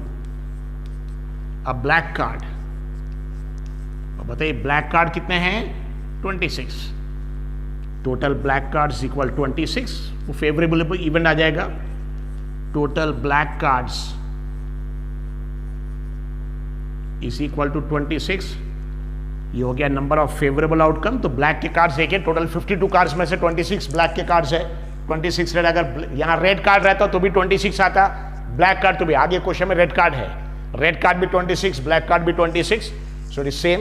a black card. बताइए ब्लैक कार्ड कितने हैं? 26। टोटल ब्लैक कार्ड्स इक्वल 26, वो फेवरेबल इवेंट आ जाएगा। Total black cards is equal to 26। ये हो गया नंबर ऑफ फेवरेबल आउटकम। तो ब्लैक के कार्ड्स देखिए, टोटल 52 कार्ड्स में से 26 ब्लैक के कार्ड्स है। 26 रेड, अगर यहाँ रेड कार्ड रहता तो भी 26 आता, ब्लैक कार्ड तो भी आगे क्वेश्चन में रेड कार्ड है, रेड कार्ड भी 26, ब्लैक कार्ड भी 26, so it is same.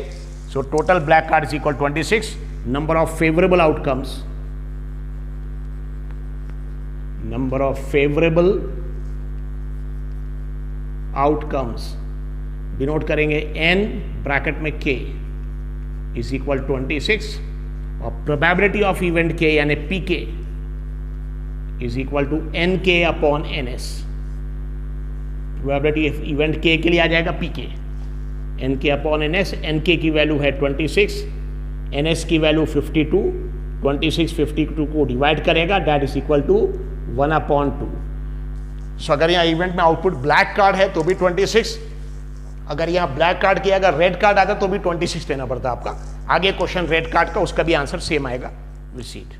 So total black card is equal 26, number of favourable outcomes, number of favourable outcomes denote करेंगे N ब्रैकेट में K इज इक्वल 26 और probability of event K यानी PK is equal to NK upon NS। Probability of event K के लिए आ जाएगा PK, NK upon NS। NK की value है 26, NS की वैल्यू 52, 26 52 को डिवाइड करेगा, दैट इज इक्वल टू 1/2। सो अगर यहाँ इवेंट में आउटपुट ब्लैक कार्ड है तो भी 26, अगर यहाँ ब्लैक कार्ड किया, अगर रेड कार्ड आता तो भी 26 लेना पड़ता आपका। आगे क्वेश्चन रेड कार्ड का, उसका भी आंसर सेम आएगा। We see it.